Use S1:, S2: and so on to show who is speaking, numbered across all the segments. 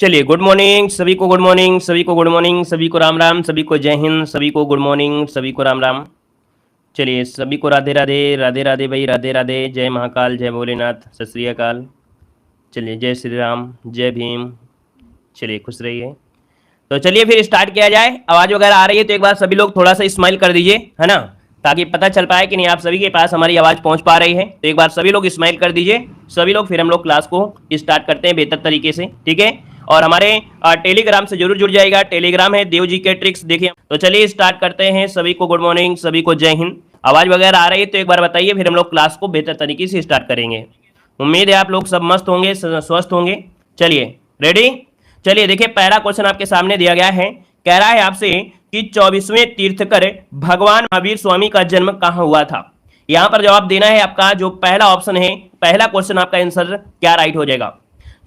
S1: चलिए good morning सभी को, गुड मॉर्निंग सभी को, गुड मॉर्निंग सभी को, राम राम सभी को, जय हिंद सभी को, गुड मॉर्निंग सभी को, राम राम। चलिए सभी को राधे राधे, राधे राधे भाई, राधे राधे, जय महाकाल, जय भोलेनाथ, सत श्री अकाल। चलिए जय श्री राम, जय भीम। चलिए खुश रहिए। तो चलिए फिर स्टार्ट किया जाए। आवाज़ वगैरह आ रही है तो एक बार सभी लोग थोड़ा सा स्माइल कर दीजिए, है ना, ताकि पता चल पाए कि नहीं आप सभी के पास हमारी आवाज़ पहुंच पा रही है। तो एक बार सभी लोग स्माइल कर दीजिए सभी लोग, फिर हम लोग क्लास को स्टार्ट करते हैं बेहतर तरीके से, ठीक है। और हमारे टेलीग्राम से जरूर जुड़ जाएगा, टेलीग्राम है देव जी के ट्रिक्स, देखिए। तो चलिए स्टार्ट करते हैं। सभी को गुड मॉर्निंग, सभी को जय हिंद। आवाज़ वगैरह आ रही है तो एक बार बताइए, फिर हम लोग क्लास को बेहतर तरीके से स्टार्ट करेंगे। उम्मीद है आप लोग सब मस्त होंगे, स्वस्थ होंगे। चलिए रेडी। चलिए देखिए पहला क्वेश्चन आपके सामने दिया गया है। कह रहा है आपसे कि 24वें तीर्थकर भगवान महावीर स्वामी का जन्म कहाँ हुआ था। यहां पर जवाब देना है आपका जो पहला ऑप्शन है, पहला क्वेश्चन आपका आंसर क्या राइट हो जाएगा।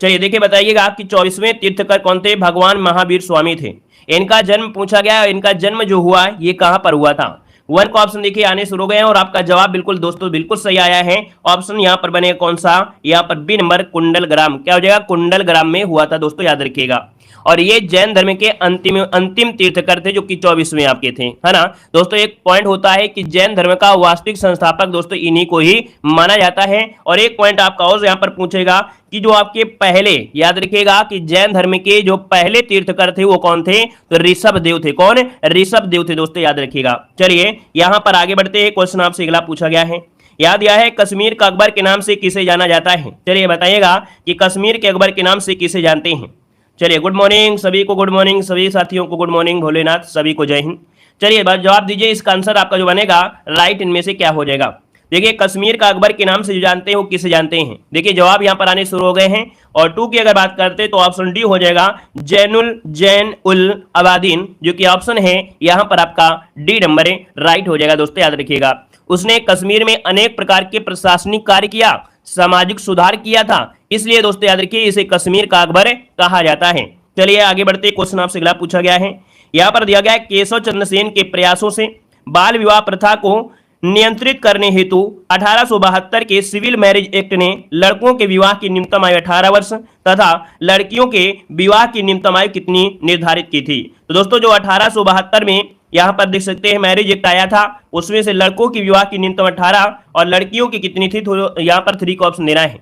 S1: चलिए देखिए बताइएगा कि 24वें तीर्थकर कौन थे, भगवान महावीर स्वामी थे। इनका जन्म पूछा गया, इनका जन्म जो हुआ ये कहां पर हुआ था। वन का ऑप्शन देखिए आने शुरू हो गए हैं और आपका जवाब बिल्कुल दोस्तों बिल्कुल सही आया है। ऑप्शन यहां पर बनेगा कौन सा, यहां पर बी नंबर कुंडलग्राम। क्या हो जाएगा, कुंडलग्राम में हुआ था दोस्तों, याद रखिएगा। और ये जैन धर्म के अंतिम तीर्थकर थे जो कि 24वें आपके थे, है ना दोस्तों। एक पॉइंट होता है कि जैन धर्म का वास्तविक संस्थापक दोस्तों इन्हीं को ही माना जाता है। और एक पॉइंट आपका और यहां पर पूछेगा कि जो आपके पहले, याद रखिएगा कि जैन धर्म के जो पहले तीर्थकर थे वो कौन थे, तो ऋषभ देव थे। कौन, ऋषभ देव थे दोस्तों, याद रखिएगा। चलिए यहां पर आगे बढ़ते हैं। क्वेश्चन आपसे अगला पूछा गया है, याद दिया है कश्मीर का अकबर के नाम से किसे जाना जाता है। चलिए बताइएगा कि कश्मीर के अकबर के नाम से किसे जानते हैं। चलिए गुड मॉर्निंग सभी को, गुड मॉर्निंग सभी साथियों को, गुड मॉर्निंग भोलेनाथ, सभी को जय हिंद। चलिए जवाब दीजिए, इसका आंसर आपका जो बनेगा राइट इनमें से क्या हो जाएगा। देखिए कश्मीर का अकबर के नाम से जो जानते हैं वो किसे जानते हैं। देखिए जवाब यहां पर आने शुरू हो गए हैं। और 2 की अगर बात करते हैं तो ऑप्शन डी हो जाएगा जैन उल अबादीन, जो कि ऑप्शन है यहां पर आपका डी नंबर है, राइट हो जाएगा दोस्तों, याद रखिएगा। उसने कश्मीर में अनेक प्रकार के प्रशासनिक कार्य किया, सामाजिक सुधार किया था, इसलिए दोस्तों याद रखिए इसे कश्मीर का अकबर कहा जाता है। चलिए आगे बढ़ते, क्वेश्चन आपसे अगला पूछा गया है। यहां पर दिया गया है केशव चंद्र सेन के प्रयासों से बाल विवाह प्रथा को नियंत्रित करने हेतु 1872 के सिविल मैरिज एक्ट ने लड़कों के विवाह की न्यूनतम आयु 18 वर्ष तथा लड़कियों के विवाह की न्यूनतम आयु कितनी निर्धारित की थी। तो दोस्तों जो 1872 में यहां पर देख सकते हैं मैरिज एक्ट आया था, उसमें से लड़कों की विवाह की न्यूनतम 18 और लड़कियों की कितनी थी, तो यहां पर 3 का ऑप्शन देना है।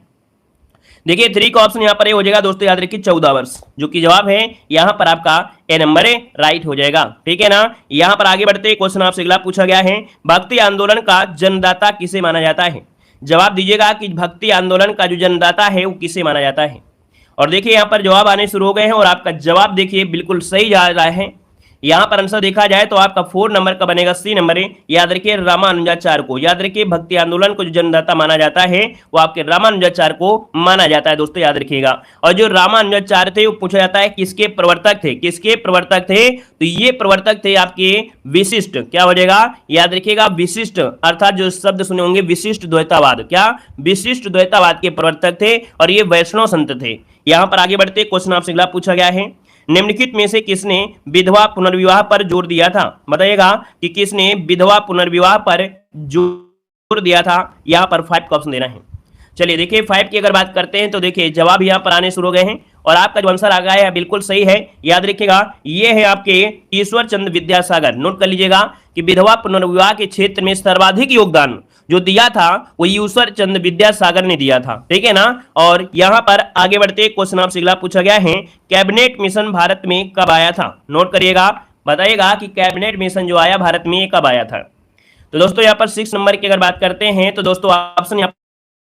S1: देखिए 3 का ऑप्शन यहां पर ये हो जाएगा दोस्तों, याद रखिए 14 वर्ष, जो कि जवाब है यहां पर आपका ए नंबर है, राइट हो जाएगा, ठीक है ना। यहां पर आगे बढ़ते क्वेश्चन आपसे अगला पूछा गया है, भक्ति आंदोलन का जन्मदाता किसे माना जाता है। जवाब दीजिएगा कि भक्ति आंदोलन का जो जन्मदाता है वो किसे माना जाता है। और देखिए यहां पर जवाब आने शुरू हो गए हैं और आपका जवाब देखिए बिल्कुल सही जा रहा है। यहां पर आंसर देखा जाए तो आपका 4 नंबर का बनेगा, सी नंबर है, याद रखिए रामानुजाचार्य को। याद रखिए भक्ति आंदोलन को जो जन्मदाता माना जाता है वो आपके रामानुजाचार्य को माना जाता है दोस्तों, याद रखिएगा। और जो रामानुजाचार्य थे वो पूछा जाता है किसके प्रवर्तक थे, किसके प्रवर्तक थे, तो ये प्रवर्तक थे आपके विशिष्ट, क्या हो जाएगा, याद रखिएगा विशिष्ट, अर्थात जो शब्द सुने होंगे विशिष्ट द्वैतावाद, क्या विशिष्ट द्वैतावाद के प्रवर्तक थे और ये वैष्णव संत थे। यहां पर आगे बढ़ते क्वेश्चन आपसे अगला पूछा गया है, निम्नलिखित में से किसने विधवा पुनर्विवाह पर जोर दिया था। बताइएगा कि किसने विधवा पुनर्विवाह पर जोर दिया था। यहां पर 5 का ऑप्शन देना है। चलिए देखिए 5 की अगर बात करते हैं तो देखिए जवाब यहां पर आने शुरू हो गए हैं और आपका जो आंसर आ गया है बिल्कुल सही है, याद रखिएगा ये है आपके ईश्वर चंद्र विद्यासागर। नोट कर लीजिएगा कि विधवा पुनर्विवाह के क्षेत्र में सर्वाधिक योगदान जो दिया था वो ईश्वर चंद्र विद्यासागर ने दिया था, ठीक है ना। और यहां पर आगे बढ़ते क्वेश्चन आपसे अगला पूछा गया है, कैबिनेट मिशन भारत में कब आया था। नोट करिएगा, बताइएगा कि कैबिनेट मिशन जो आया भारत में कब आया था। तो दोस्तों यहां पर 6 नंबर की अगर बात करते हैं तो दोस्तों ऑप्शन यहां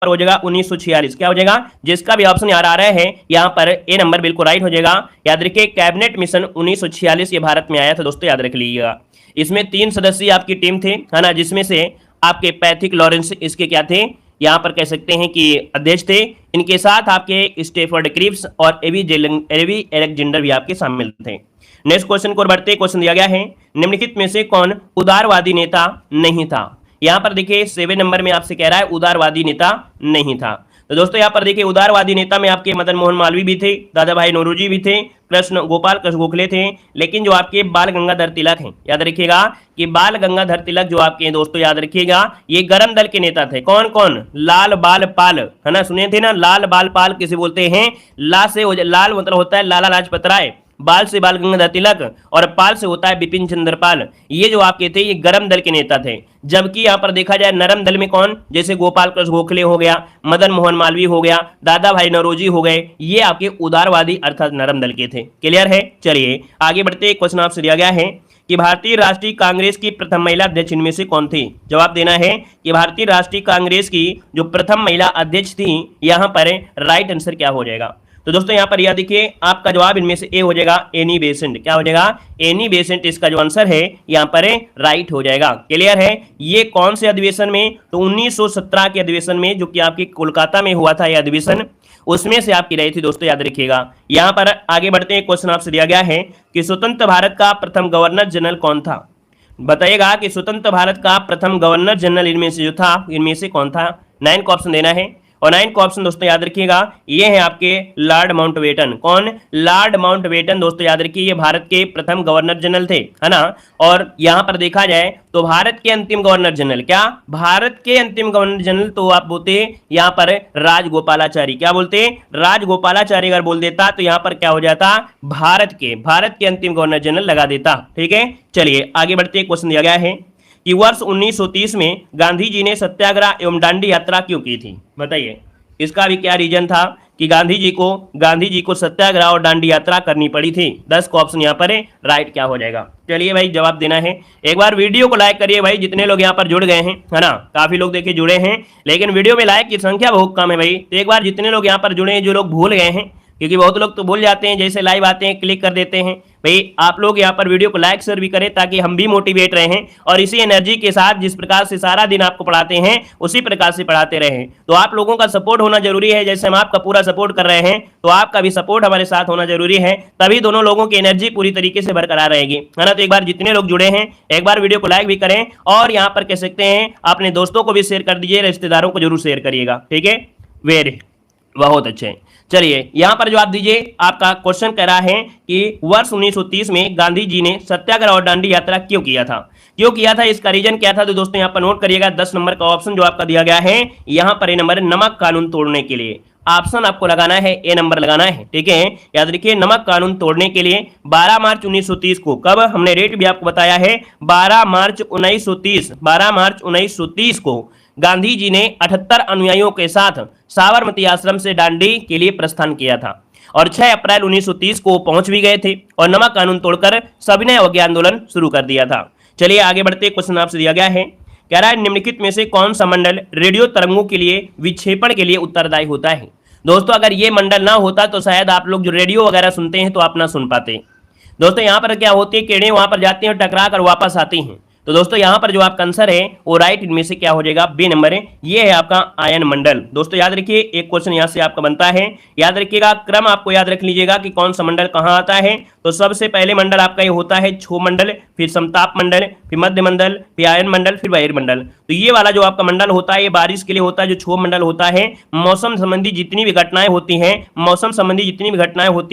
S1: पर हो जाएगा 1946। क्या हो जाएगा, जिसका भी ऑप्शन यार आ रहा है यहां पर ए नंबर बिल्कुल राइट हो जाएगा। याद रखिए कैबिनेट मिशन 1946 ये भारत में आया था दोस्तों, याद रख लीजिएगा। इसमें 3 सदस्यीय आपकी टीम थे, है ना, जिसमें से आपके पैथिक लॉरेंस इसके क्या थे, यहां पर कह सकते हैं कि अध्यक्ष थे। इनके साथ आपके स्टेफर्ड क्रिप्स और एवी एलेक्जेंडर भी आपके शामिल थे। नेक्स्ट क्वेश्चन को बढ़ते, क्वेश्चन दिया गया है, निम्नलिखित में से कौन उदारवादी नेता नहीं था। यहां पर देखिए 7 नंबर में आपसे कह रहा है उदारवादी नेता नहीं था। तो दोस्तों यहाँ पर देखिए उदारवादी नेता में आपके मदन मोहन मालवीय भी थे, दादा भाई नौरोजी भी थे, गोपाल कृष्ण गोखले थे, लेकिन जो आपके बाल गंगाधर तिलक हैं, याद रखिएगा कि बाल गंगाधर तिलक जो आपके दोस्तों याद रखिएगा ये गरम दल के नेता थे। कौन कौन? लाल बाल पाल, है ना, सुने थे ना, लाल बाल पाल किसे बोलते हैं? लाल मतलब होता है लाला लाजपत राय, बाल से बाल गंगाधर तिलक और पाल से होता है बिपिन चंद्र पाल। ये जो आपके थे ये गरम दल के नेता थे। जबकि यहां पर देखा जाए नरम दल में कौन? जैसे गोपाल कृष्ण गोखले हो गया, मदन मोहन मालवीय हो गया, दादा भाई नौरोजी हो गए, ये आपके उदारवादी अर्थात नरम दल के थे। क्लियर है? चलिए आगे बढ़ते। क्वेश्चन आपसे दिया गया है कि भारतीय राष्ट्रीय कांग्रेस की प्रथम महिला अध्यक्ष इनमें से कौन थी? जवाब देना है कि भारतीय राष्ट्रीय कांग्रेस की जो प्रथम महिला अध्यक्ष थी, यहां पर राइट आंसर क्या हो जाएगा? तो दोस्तों यहां पर यह देखिए आपका जवाब इनमें से ए हो जाएगा, एनी बेसेंट। क्या हो जाएगा? एनी बेसेंट इसका जो आंसर है यहां पर राइट हो जाएगा। क्लियर है? ये कौन से अधिवेशन में? तो 1917 के अधिवेशन में, जो कि आपके कोलकाता में हुआ था यह अधिवेशन, उसमें से आपकी रही थी दोस्तों, याद रखिएगा। यहां पर आगे बढ़ते हैं। क्वेश्चन आपसे दिया गया है कि स्वतंत्र भारत का प्रथम गवर्नर जनरल कौन था? बताइएगा कि स्वतंत्र भारत का प्रथम गवर्नर जनरल इनमें से जो था, इनमें से कौन था? 9 का ऑप्शन देना है और 9 का ऑप्शन दोस्तों याद रखिएगा ये है आपके लॉर्ड माउंटबेटन। कौन? लॉर्ड माउंटबेटन दोस्तों याद रखिए, ये भारत के प्रथम गवर्नर जनरल थे, है ना। और यहां पर देखा जाए तो भारत के अंतिम गवर्नर जनरल, क्या भारत के अंतिम गवर्नर जनरल तो आप बोलते यहां पर राजगोपालाचारी। क्या बोलते? राजगोपालाचारी अगर बोल देता तो यहां पर क्या हो जाता? भारत के अंतिम गवर्नर जनरल लगा देता। ठीक है, चलिए आगे बढ़ते। क्वेश्चन दिया गया है कि वर्ष 1930 में गांधी जी ने सत्याग्रह एवं दांडी यात्रा क्यों की थी? बताइए, इसका भी क्या रीजन था कि गांधी जी को सत्याग्रह और दांडी यात्रा करनी पड़ी थी? 10 का ऑप्शन यहाँ पर है, राइट क्या हो जाएगा? चलिए भाई जवाब देना है। एक बार वीडियो को लाइक करिए भाई, जितने लोग यहाँ पर जुड़ गए हैं, है ना, काफी लोग देखिए जुड़े हैं, लेकिन वीडियो में लाइक की संख्या बहुत कम है भाई। तो एक बार जितने लोग यहाँ पर जुड़े हैं, जो लोग भूल गए हैं, क्योंकि बहुत लोग तो भूल जाते हैं, जैसे लाइव आते हैं क्लिक कर देते हैं, भाई आप लोग यहाँ पर वीडियो को लाइक शेयर भी करें ताकि हम भी मोटिवेट रहें और इसी एनर्जी के साथ जिस प्रकार से सारा दिन आपको पढ़ाते हैं उसी प्रकार से पढ़ाते रहें। तो आप लोगों का सपोर्ट होना जरूरी है, जैसे हम आपका पूरा सपोर्ट कर रहे हैं तो आपका भी सपोर्ट हमारे साथ होना जरूरी है, तभी दोनों लोगों की एनर्जी पूरी तरीके से बरकरार रहेगी, है ना। तो एक बार जितने लोग जुड़े हैं एक बार वीडियो को लाइक भी करें और यहाँ पर कह सकते हैं अपने दोस्तों को भी शेयर कर दीजिए, रिश्तेदारों को जरूर शेयर करिएगा। ठीक है, वेरी बहुत अच्छे। चलिए यहां पर जवाब दीजिए। आपका क्वेश्चन कह रहा है कि वर्ष 1930 में गांधी जी ने सत्याग्रह और दांडी यात्रा क्यों किया था? क्यों किया था, इसका रीजन क्या था? तो दोस्तों यहां पर नोट करिएगा, 10 नंबर का ऑप्शन जो आपका दिया गया है यहां पर ए नंबर, नमक कानून तोड़ने के लिए। ऑप्शन आपको लगाना है, ए नंबर लगाना है। ठीक है, याद रखिए, नमक कानून तोड़ने के लिए 12 मार्च 1930 को, कब हमने रेट भी आपको बताया है, 12 मार्च 1930 को गांधी जी ने 78 अनुयायियों के साथ साबरमती आश्रम से दांडी के लिए प्रस्थान किया था और 6 अप्रैल 1930 को पहुंच भी गए थे और नमक कानून तोड़कर सविनय अवज्ञा आंदोलन शुरू कर दिया था। चलिए आगे बढ़ते। क्वेश्चन आपसे दिया गया है, कह रहा है निम्नलिखित में से कौन सा मंडल रेडियो तरंगों के लिए विक्षेपण के लिए उत्तरदायी होता है? दोस्तों अगर ये मंडल ना होता तो शायद आप लोग जो रेडियो वगैरह सुनते हैं तो आप ना सुन पाते। दोस्तों यहाँ पर क्या होती है, किरणें वहां पर जाती हैं, टकरा कर वापस आती हैं। तो दोस्तों यहाँ पर जो आपका आंसर है वो राइट इनमें से क्या हो जाएगा? बी नंबर है, ये है आपका आयन मंडल। दोस्तों याद रखिए, एक क्वेश्चन यहाँ से आपका बनता है, याद रखिएगा, क्रम आपको याद रख लीजिएगा कि कौन सा मंडल कहाँ आता है। तो सबसे पहले मंडल आपका ये होता है क्षोभ मंडल, फिर समताप मंडल, फिर मध्य मंडल, फिर आयन मंडल, फिर बहिर्मंडल। तो ये वाला जो आपका मंडल होता है ये बारिश के लिए होता है। जो क्षोभ मंडल होता है, मौसम संबंधी जितनी भी घटनाएं होती हैं,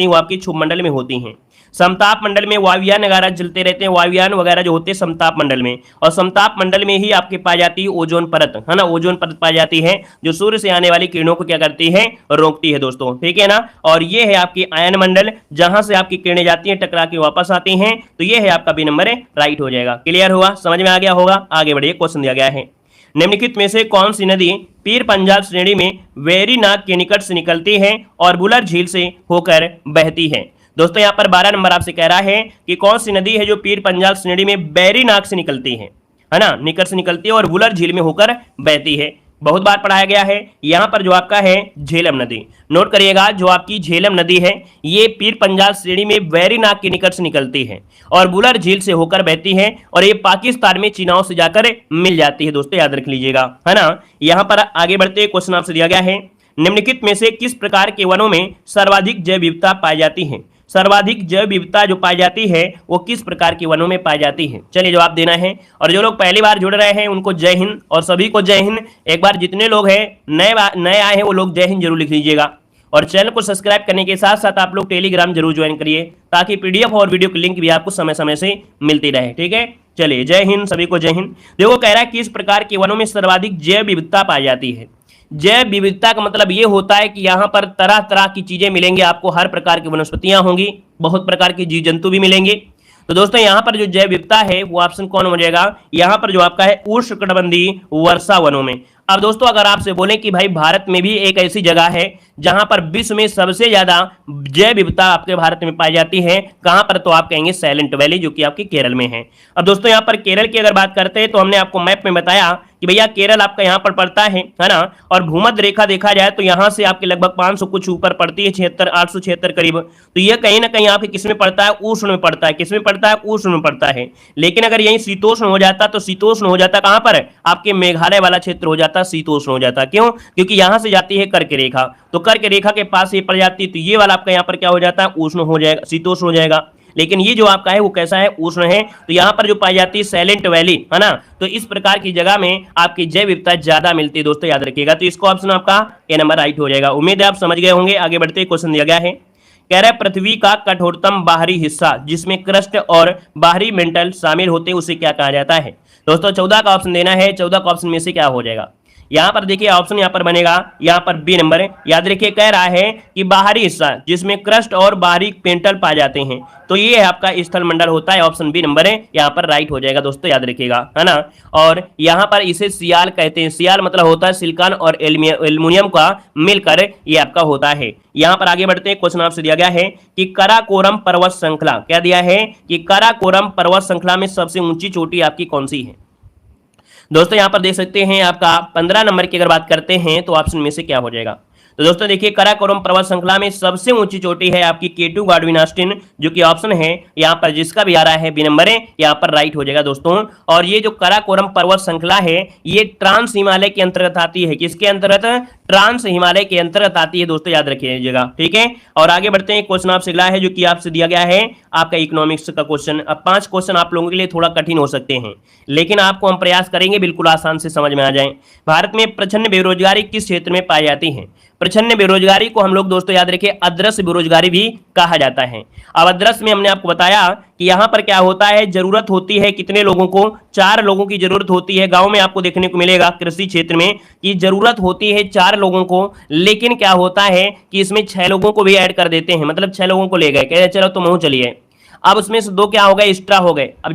S1: वो आपकी क्षोभ मंडल में होती हैं। समताप मंडल में वायुयान वगैरह चलते रहते हैं, वायुयान वगैरह जो होते हैं समताप मंडल में, और समताप मंडल में ही आपके पाई जाती है ओजोन परत, है ना, ओजोन परत पाई जाती है जो सूर्य से आने वाली किरणों को क्या करती है? रोकती है दोस्तों। ठीक है ना। और ये है आपकी आयन मंडल, जहां से आपकी किरणें जाती हैं, टकरा के वापस आती हैं। तो ये है आपका बी नंबर है, राइट हो जाएगा। क्लियर हुआ, समझ में आ गया होगा। आगे बढ़िए, क्वेश्चन दिया गया है, निम्नलिखित में से कौन सी नदी पीर पंजाल श्रेणी में वेरीनाग के निकट से निकलती है और बुलर झील से होकर बहती है? दोस्तों यहाँ पर 12 नंबर आपसे कह रहा है कि कौन सी नदी है जो पीर पंजाल श्रेणी में वेरीनाग से निकलती है ना, निकट से निकलती है और बुलर झील में होकर बहती है। बहुत बार पढ़ाया गया है। यहाँ पर जो आपका है झेलम नदी, नोट करिएगा, जो आपकी झेलम नदी है ये पीर पंजाल श्रेणी में वेरीनाग के निकट से निकलती है और बुलर झील से होकर बहती है और ये पाकिस्तान में चीनाव से जाकर मिल जाती है। दोस्तों याद रख लीजिएगा, है ना। यहाँ पर आगे बढ़ते, क्वेश्चन आपसे दिया गया है, निम्नलिखित में से किस प्रकार के वनों में सर्वाधिक जैव विविधता पाई जाती है? सर्वाधिक जैव विविधता जो पाई जाती है वो किस प्रकार के वनों में पाई जाती है? चलिए जवाब देना है। और जो लोग पहली बार जुड़ रहे हैं उनको जय हिंद, और सभी को जय हिंद। एक बार जितने लोग हैं नए आए हैं वो लोग जय हिंद जरूर लिख लीजिएगा। और चैनल को सब्सक्राइब करने के साथ साथ आप लोग टेलीग्राम जरूर ज्वाइन करिए, ताकि पीडीएफ और वीडियो की लिंक भी आपको समय समय से मिलती रहे। ठीक है, चलिए जय हिंद, सभी को जय हिंद। देखो कह रहा है कि इस प्रकार के वनों में सर्वाधिक जैव विविधता पाई जाती है। जैव विविधता का मतलब ये होता है कि यहाँ पर तरह तरह की चीजें मिलेंगी आपको, हर प्रकार की वनस्पतियां होंगी, बहुत प्रकार के जीव जंतु भी मिलेंगे। तो दोस्तों यहाँ पर जो जैव विविधता है वो ऑप्शन कौन हो जाएगा? यहाँ पर जो आपका है उष्णकटिबंधीय वर्षा वनों में। अब दोस्तों अगर आपसे बोलें कि भाई भारत में भी एक ऐसी जगह है जहां पर विश्व में सबसे ज्यादा जैव विविधता आपके भारत में पाई जाती है, कहां पर? तो आप कहेंगे साइलेंट वैली, जो कि आपके केरल में है। अब दोस्तों यहाँ पर केरल की अगर बात करते हैं तो हमने आपको मैप में बताया कि भैया केरल आपका यहाँ पर पड़ता है ना। और भूमध्य रेखा देखा जाए तो यहाँ से आपके लगभग 500 कुछ ऊपर पड़ती है, 876 करीब। तो ये कहीं ना कहीं आपके किस में पड़ता है? उष्ण में पड़ता है। किस में पड़ता है? उष्ण में पड़ता है। लेकिन अगर यही शीतोष्ण हो जाता तो शीतोष्ण हो जाता कहां पर? आपके मेघालय वाला क्षेत्र हो जाता, शीतोष्ण हो जाता। क्यों? क्योंकि यहां से जाती है कर्क रेखा, तो कर्क रेखा के पास ये पड़ जाती है, तो ये वाला आपका यहाँ पर क्या हो जाता है? उष्ण हो जाएगा, शीतोष्ण हो जाएगा। लेकिन ये जो आपका है वो कैसा है? उष्ण है। तो यहाँ पर जो पाई जाती है साइलेंट वैली, है ना। तो इस प्रकार की जगह में आपकी जैव विविधता ज्यादा मिलती है दोस्तों, याद रखिएगा। तो इसको ऑप्शन आपका ए नंबर राइट हो जाएगा। उम्मीद है आप समझ गए होंगे। आगे बढ़ते क्वेश्चन दिया गया है, कह रहा है पृथ्वी का कठोरतम बाहरी हिस्सा जिसमें क्रस्ट और बाहरी मेंटल शामिल होते हैं उसे क्या कहा जाता है? दोस्तों 14 का ऑप्शन देना है। 14 का ऑप्शन में से क्या हो जाएगा? यहाँ पर देखिए ऑप्शन यहाँ पर बनेगा, यहाँ पर बी नंबर है। याद रखिए कह रहा है कि बाहरी हिस्सा जिसमें क्रस्ट और बाहरी पेंटल पाए जाते हैं, तो ये आपका स्थल मंडल होता है। ऑप्शन बी नंबर है यहाँ पर राइट हो जाएगा दोस्तों, याद रखिएगा, है ना। और यहाँ पर इसे सियाल कहते हैं। सियाल मतलब होता है सिलिकॉन और एल्युमिनियम का मिलकर ये आपका होता है। यहाँ पर आगे बढ़ते हैं। क्वेश्चन आपसे दिया गया है कि काराकोरम पर्वत श्रृंखला, क्या दिया है कि काराकोरम पर्वत श्रृंखला में सबसे ऊंची चोटी आपकी कौन सी है? दोस्तों यहाँ पर देख सकते हैं आपका 15 नंबर की अगर बात करते हैं तो ऑप्शन में से क्या हो जाएगा? तो दोस्तों देखिए काराकोरम पर्वत श्रृंखला में सबसे ऊंची चोटी है आपकी केटू गॉडविन ऑस्टिन, जो कि ऑप्शन है यहाँ पर जिसका भी आ रहा है बी नंबर है, यहाँ पर राइट हो जाएगा दोस्तों। और ये जो काराकोरम पर्वत श्रृंखला है ये ट्रांस हिमालय के अंतर्गत आती है। किसके अंतर्गत? ट्रांस हिमालय के अंतर्गत आती है दोस्तों, याद रखिएगा। ठीक है, और आगे बढ़ते हैं। क्वेश्चन आपसे अगला है जो कि आपसे दिया गया है आपका इकोनॉमिक्स का क्वेश्चन। अब 5 क्वेश्चन आप लोगों के लिए थोड़ा कठिन हो सकते हैं, लेकिन आपको हम प्रयास करेंगे बिल्कुल आसान से समझ में आ जाए। भारत में प्रचंड बेरोजगारी किस क्षेत्र में पाई जाती है? प्रचंड बेरोजगारी को हम लोग दोस्तों याद रखिए अदृश्य बेरोजगारी भी कहा जाता है। अब अदृश्य में हमने आपको बताया कि यहाँ पर क्या होता है, जरूरत होती है कितने लोगों को? 4 लोगों की जरूरत होती है। गांव में आपको देखने को मिलेगा कृषि क्षेत्र में कि जरूरत होती है 4 लोगों को, लेकिन क्या होता है कि इसमें 6 लोगों को भी ऐड कर देते हैं। मतलब 6 लोगों को ले गए, कह चलो तुम चलिए। अब उसमें से 2 क्या हो गए? एक्स्ट्रा हो गए। अब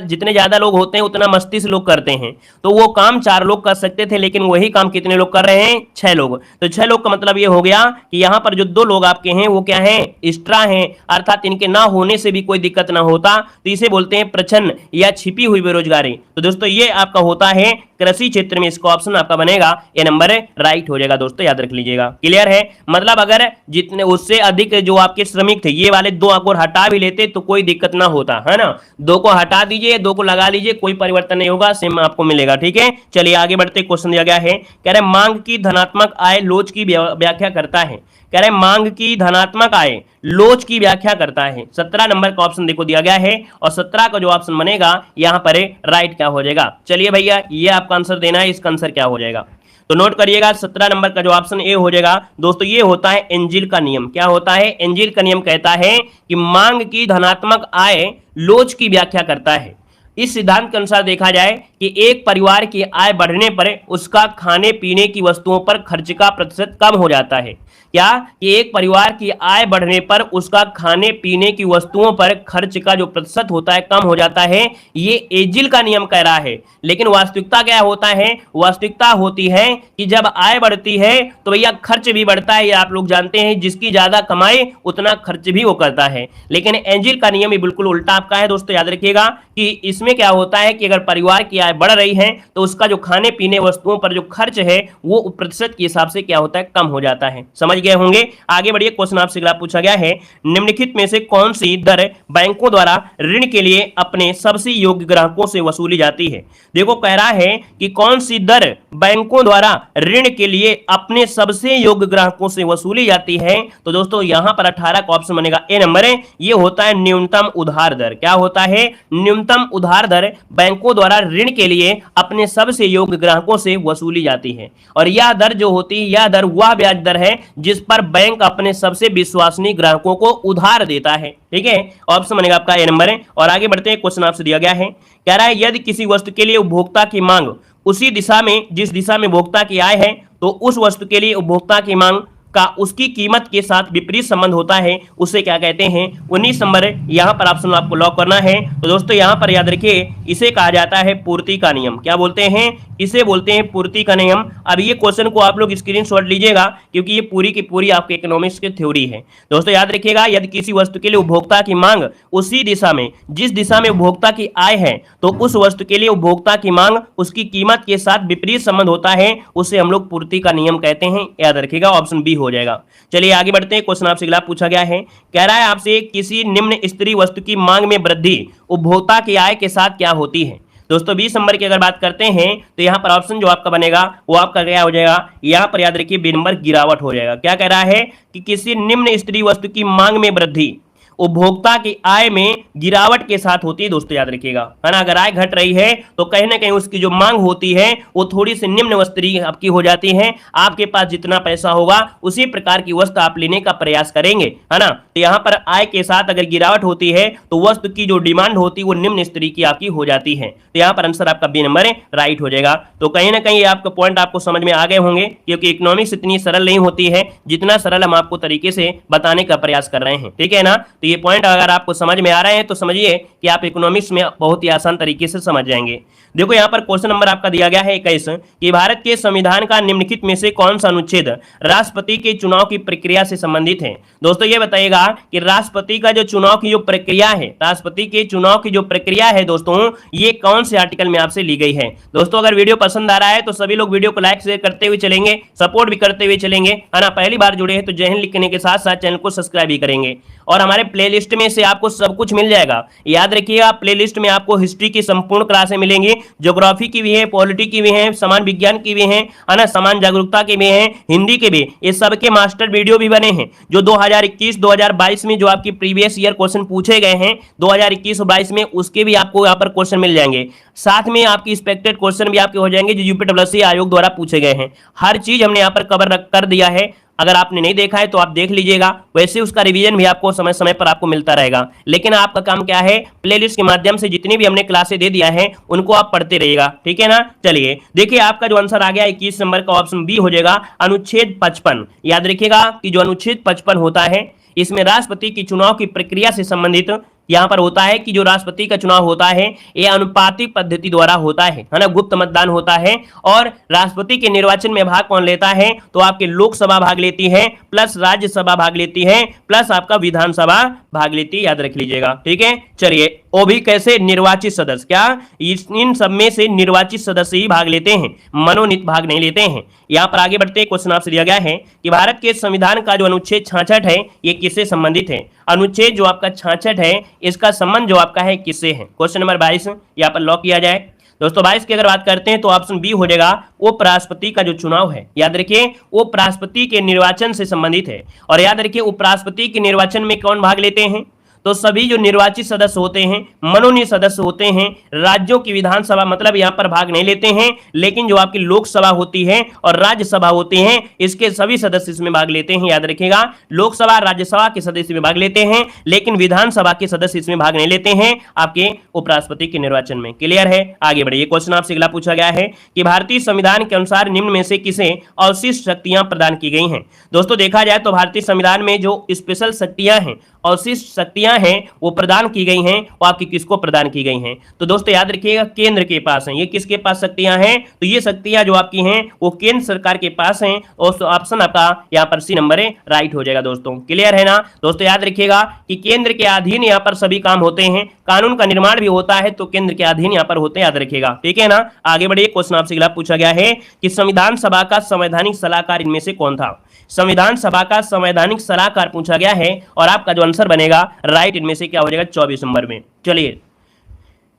S1: जितने ज्यादा लोग होते हैं उतना मस्ती से लोग करते हैं, तो वो काम 4 लोग कर सकते थे, लेकिन वही काम कितने लोग कर रहे हैं? 6 लोग। तो 6 लोग का मतलब ये हो गया कि यहाँ पर जो 2 लोग आपके हैं वो क्या है? एक्स्ट्रा हैं, अर्थात इनके ना होने से भी कोई दिक्कत ना होता, तो इसे बोलते हैं प्रच्छन्न या छिपी हुई बेरोजगारी। तो दोस्तों ये आपका होता है कृषि क्षेत्र में। इसका ऑप्शन आपका बनेगा ए नंबर राइट हो जाएगा दोस्तों, याद रख लीजिएगा। क्लियर है? मतलब अगर जितने उससे अधिक जो आपके श्रमिक थे, ये वाले 2 अगर हटा भी लेते तो कोई दिक्कत ना होता, है ना। 2 को हटा दीजिए, 2 को लगा लीजिए, कोई परिवर्तन नहीं होगा, सेम आपको मिलेगा। ठीक है, चलिए आगे बढ़ते। क्वेश्चन दिया गया है, कह रहे मांग की धनात्मक आय लोच की व्याख्या करता है। कह रहे मांग की धनात्मक आय लोच की व्याख्या करता है। 17 नंबर का ऑप्शन देखो दिया गया है, और 17 का जो ऑप्शन बनेगा यहाँ पर राइट क्या हो जाएगा? चलिए भैया ये आपका आंसर देना है, इसका आंसर क्या हो जाएगा? तो नोट करिएगा 17 नंबर का जो ऑप्शन ए हो जाएगा दोस्तों, ये होता है एंजिल का नियम। क्या होता है? एंजिल का नियम कहता है कि मांग की धनात्मक आय लोच की व्याख्या करता है। इस सिद्धांत के अनुसार देखा जाए कि एक परिवार की आय बढ़ने पर उसका खाने पीने की वस्तुओं पर खर्च का प्रतिशत कम हो जाता है। क्या? कि एक परिवार की आय बढ़ने पर उसका खाने पीने की वस्तुओं पर खर्च का जो प्रतिशत होता है कम हो जाता है, ये एजिल का नियम कह रहा है। लेकिन वास्तविकता क्या होता है? वास्तविकता होती है कि जब आय बढ़ती है तो भैया खर्च भी बढ़ता है। ये आप लोग जानते हैं, जिसकी ज्यादा कमाई उतना खर्च भी वो करता है। लेकिन एंजिल का नियम बिल्कुल उल्टा आपका है दोस्तों, याद रखिएगा कि इसमें क्या होता है कि अगर परिवार की आय बढ़ रही है तो उसका जो खाने पीने वस्तुओं पर जो खर्च है वो प्रतिशत के हिसाब से क्या होता है? कम हो जाता है। समझ समझ गए होंगे। आगे बढ़िए, क्वेश्चन आपसे अगला पूछा गया है, निम्नलिखित में से कौन सी दर बैंकों द्वारा ऋण के लिए अपने सबसे योग्य ग्राहकों से वसूली जाती है। देखो कह रहा है कि कौन सी दर बैंकों द्वारा ऋण के लिए अपने सबसे योग्य ग्राहकों से वसूली जाती है। तो दोस्तों यहां पर 18 का ऑप्शन बनेगा ए नंबर है। ये होता है न्यूनतम उधार दर। क्या होता है? न्यूनतम उधार दर बैंकों द्वारा ऋण के लिए अपने सबसे योग्य ग्राहकों से वसूली जाती है। और यह दर जो होती है, यह दर वह ब्याज दर है जिस पर बैंक अपने सबसे विश्वसनीय ग्राहकों को उधार देता है। ठीक है, ऑप्शन बनेगा आपका ए नंबर है। और आगे बढ़ते हैं, क्वेश्चन आपसे दिया गया है, कह रहा है यदि किसी वस्तु के लिए उपभोक्ता की मांग उसी दिशा में जिस दिशा में उपभोक्ता की आय है, तो उस वस्तु के लिए उपभोक्ता की मांग का उसकी कीमत के साथ विपरीत संबंध होता है, उसे क्या कहते हैं? 19 नंबर यहां पर ऑप्शन आपको लॉक करना है। तो दोस्तों यहां पर याद रखिए, इसे कहा जाता है पूर्ति का नियम। क्या बोलते हैं? इसे बोलते हैं पूर्ति का नियम। अब ये क्वेश्चन को आप लोग स्क्रीनशॉट लीजिएगा, क्योंकि ये पूरी की पूरी आपके इकोनॉमिक्स की थ्योरी है। दोस्तों याद रखिएगा, यदि किसी वस्तु के लिए उपभोक्ता की मांग उसी दिशा में जिस दिशा में उपभोक्ता की आय है, तो उस वस्तु के लिए उपभोक्ता की मांग उसकी कीमत के साथ विपरीत संबंध होता है, उसे हम लोग पूर्ति का नियम कहते हैं। याद रखिएगा, ऑप्शन बी हो जाएगा। चलिए आगे बढ़ते हैं, क्वेश्चन आपसे अगला पूछा गया है, कह रहा है आपसे किसी निम्न स्तरीय वस्तु की मांग में वृद्धि उपभोक्ता की आय के साथ क्या होती है। दोस्तों 20 नंबर की अगर बात करते हैं, तो यहां पर ऑप्शन जो आपका बनेगा वो आपका क्या हो जाएगा? यहां पर याद रखिए बी नंबर गिरावट हो जाएगा। क्या कह रहा है कि किसी निम्न स्तरीय वस्तु की मांग में वृद्धि उपभोक्ता की आय में गिरावट के साथ होती है। दोस्तों याद रखिएगा, है ना, अगर आय घट रही है तो कहीं ना कहीं उसकी जो मांग होती है वो थोड़ी सी निम्न स्तरीय आपकी हो जाती है। आपके पास जितना पैसा होगा उसी प्रकार की वस्तु आप लेने का प्रयास करेंगे, है ना। तो यहाँ पर आय के साथ अगर गिरावट होती है तो वस्तु की जो डिमांड होती है वो निम्न स्तरीय की आपकी हो जाती है। तो यहाँ पर आंसर आपका बी नंबर राइट हो जाएगा। तो कहीं ना कहीं आपका पॉइंट आपको समझ में आ गए होंगे, क्योंकि इकोनॉमिक्स इतनी सरल नहीं होती है जितना सरल हम आपको तरीके से बताने का प्रयास कर रहे हैं। ठीक है ना। तो ये पॉइंट अगर आपको समझ में आ रहे हैं तो समझिए कि आप इकोनॉमिक्स में बहुत ही आसान तरीके से समझ जाएंगे। देखो यहाँ पर क्वेश्चन नंबर आपका दिया गया है 21 कि भारत के संविधान का निम्नलिखित में से कौन सा अनुच्छेद राष्ट्रपति के चुनाव की प्रक्रिया से संबंधित है। दोस्तों ये बताइएगा कि राष्ट्रपति का जो चुनाव की जो प्रक्रिया है, राष्ट्रपति के चुनाव की जो प्रक्रिया है दोस्तों, ये कौन से आर्टिकल में आपसे ली गई है। दोस्तों अगर वीडियो पसंद आ रहा है तो सभी लोग वीडियो को लाइक शेयर करते हुए चलेंगे, सपोर्ट भी करते हुए चलेंगे, है ना। पहली बार जुड़े हैं तो जय हिंद लिखने के साथ साथ चैनल को सब्सक्राइब भी करेंगे। और हमारे प्लेलिस्ट में से आपको सब कुछ मिल जाएगा। याद रखिएगा, प्लेलिस्ट में आपको हिस्ट्री की संपूर्ण क्लासें मिलेंगी, ज्योग्राफी की भी है, पॉलिटी की भी है, समान विज्ञान की भी है ना, समान जागरूकता की भी है, हिंदी के भी। ये सबके मास्टर वीडियो भी बने हैं जो 2021-2022 में जो आपकी प्रीवियस ईयर क्वेश्चन पूछे गए हैं 2021 और 22 में, उसके भी आपको यहाँ पर क्वेश्चन मिल जाएंगे। साथ में आपकी एक्सपेक्टेड क्वेश्चन भी आपके हो जाएंगे जो यूपीएससी आयोग द्वारा पूछे गए हैं। हर चीज हमने यहाँ पर कवर कर दिया है। अगर आपने नहीं देखा है तो आप देख लीजिएगा, वैसे उसका रिवीजन भी आपको समय समय पर आपको मिलता रहेगा। लेकिन आपका काम क्या है, प्लेलिस्ट के माध्यम से जितनी भी हमने क्लासें दे दिया है उनको आप पढ़ते रहिएगा। ठीक है ना। चलिए देखिए, आपका जो आंसर आ गया 21 नंबर का ऑप्शन बी हो जाएगा, अनुच्छेद 55। याद रखिएगा कि जो अनुच्छेद 55 होता है इसमें राष्ट्रपति की चुनाव की प्रक्रिया से संबंधित यहां पर होता है कि जो राष्ट्रपति का चुनाव होता है यह अनुपातिक पद्धति द्वारा होता है ना, गुप्त मतदान होता है। और राष्ट्रपति के निर्वाचन में भाग कौन लेता है, तो आपके लोकसभा भाग लेती है, प्लस राज्यसभा भाग लेती है, प्लस आपका विधानसभा भाग लेती है। याद रख लीजिएगा। ठीक है। चलिए, वो भी कैसे? निर्वाचित सदस्य। क्या इन सब में से निर्वाचित सदस्य ही भाग लेते हैं, मनोनीत भाग नहीं लेते हैं। यहां पर आगे बढ़ते हैं, क्वेश्चन आपसे दिया गया है कि भारत के संविधान का जो अनुच्छेद 66 है ये किससे संबंधित है। अनुच्छेद जो आपका 66 है इसका संबंध जो आपका है किससे है। क्वेश्चन नंबर 22 यहाँ पर लॉक किया जाए। दोस्तों 22 की अगर बात करते हैं तो ऑप्शन बी हो जाएगा, उपराष्ट्रपति का जो चुनाव है। याद रखिए, उपराष्ट्रपति के निर्वाचन से संबंधित है। और याद रखिए, उपराष्ट्रपति के निर्वाचन में कौन भाग लेते हैं, तो सभी जो निर्वाचित सदस्य होते हैं, मनोनीत सदस्य होते हैं, राज्यों की विधानसभा मतलब यहां पर भाग नहीं लेते हैं। लेकिन जो आपकी लोकसभा होती है और राज्यसभा होती है, इसके सभी सदस्य इसमें भाग लेते हैं। याद रखिएगा, लोकसभा राज्यसभा के सदस्य में भाग लेते हैं, लेकिन विधानसभा के सदस्य इसमें भाग नहीं लेते हैं आपके उपराष्ट्रपति के निर्वाचन में। क्लियर है। आगे बढ़िए, क्वेश्चन आपसे अगला पूछा गया है कि भारतीय संविधान के अनुसार निम्न में से किसे अवशिष्ट शक्तियां प्रदान की गई हैं। दोस्तों देखा जाए तो भारतीय संविधान में जो स्पेशल शक्तियां हैं, अवशिष्ट शक्तियां हैं, वो प्रदान की गई हैं। वो आपकी किसको प्रदान की गई हैं, तो दोस्तों याद रखिएगा केंद्र के पास हैं। ये किसके पास शक्तियां हैं, तो ये शक्तियां जो आपकी हैं वो केंद्र सरकार के पास हैं। और ऑप्शन आपका यहाँ पर सी नंबर है, राइट हो जाएगा। दोस्तों क्लियर है ना। दोस्तों याद रखिएगा कि केंद्र के अधीन यहाँ पर सभी काम होते हैं, कानून का निर्माण भी होता है तो केंद्र के अधीन यहाँ पर होते हैं, याद रखिएगा, ठीक है ना। आगे बढ़िए, क्वेश्चन आपसे अगला पूछा गया है कि संविधान सभा का संवैधानिक सलाहकार इनमें से कौन था। संविधान सभा का संवैधानिक सलाहकार पूछा गया है और आपका जो आंसर बनेगा राइट इनमें से क्या हो जाएगा 24 नंबर में। चलिए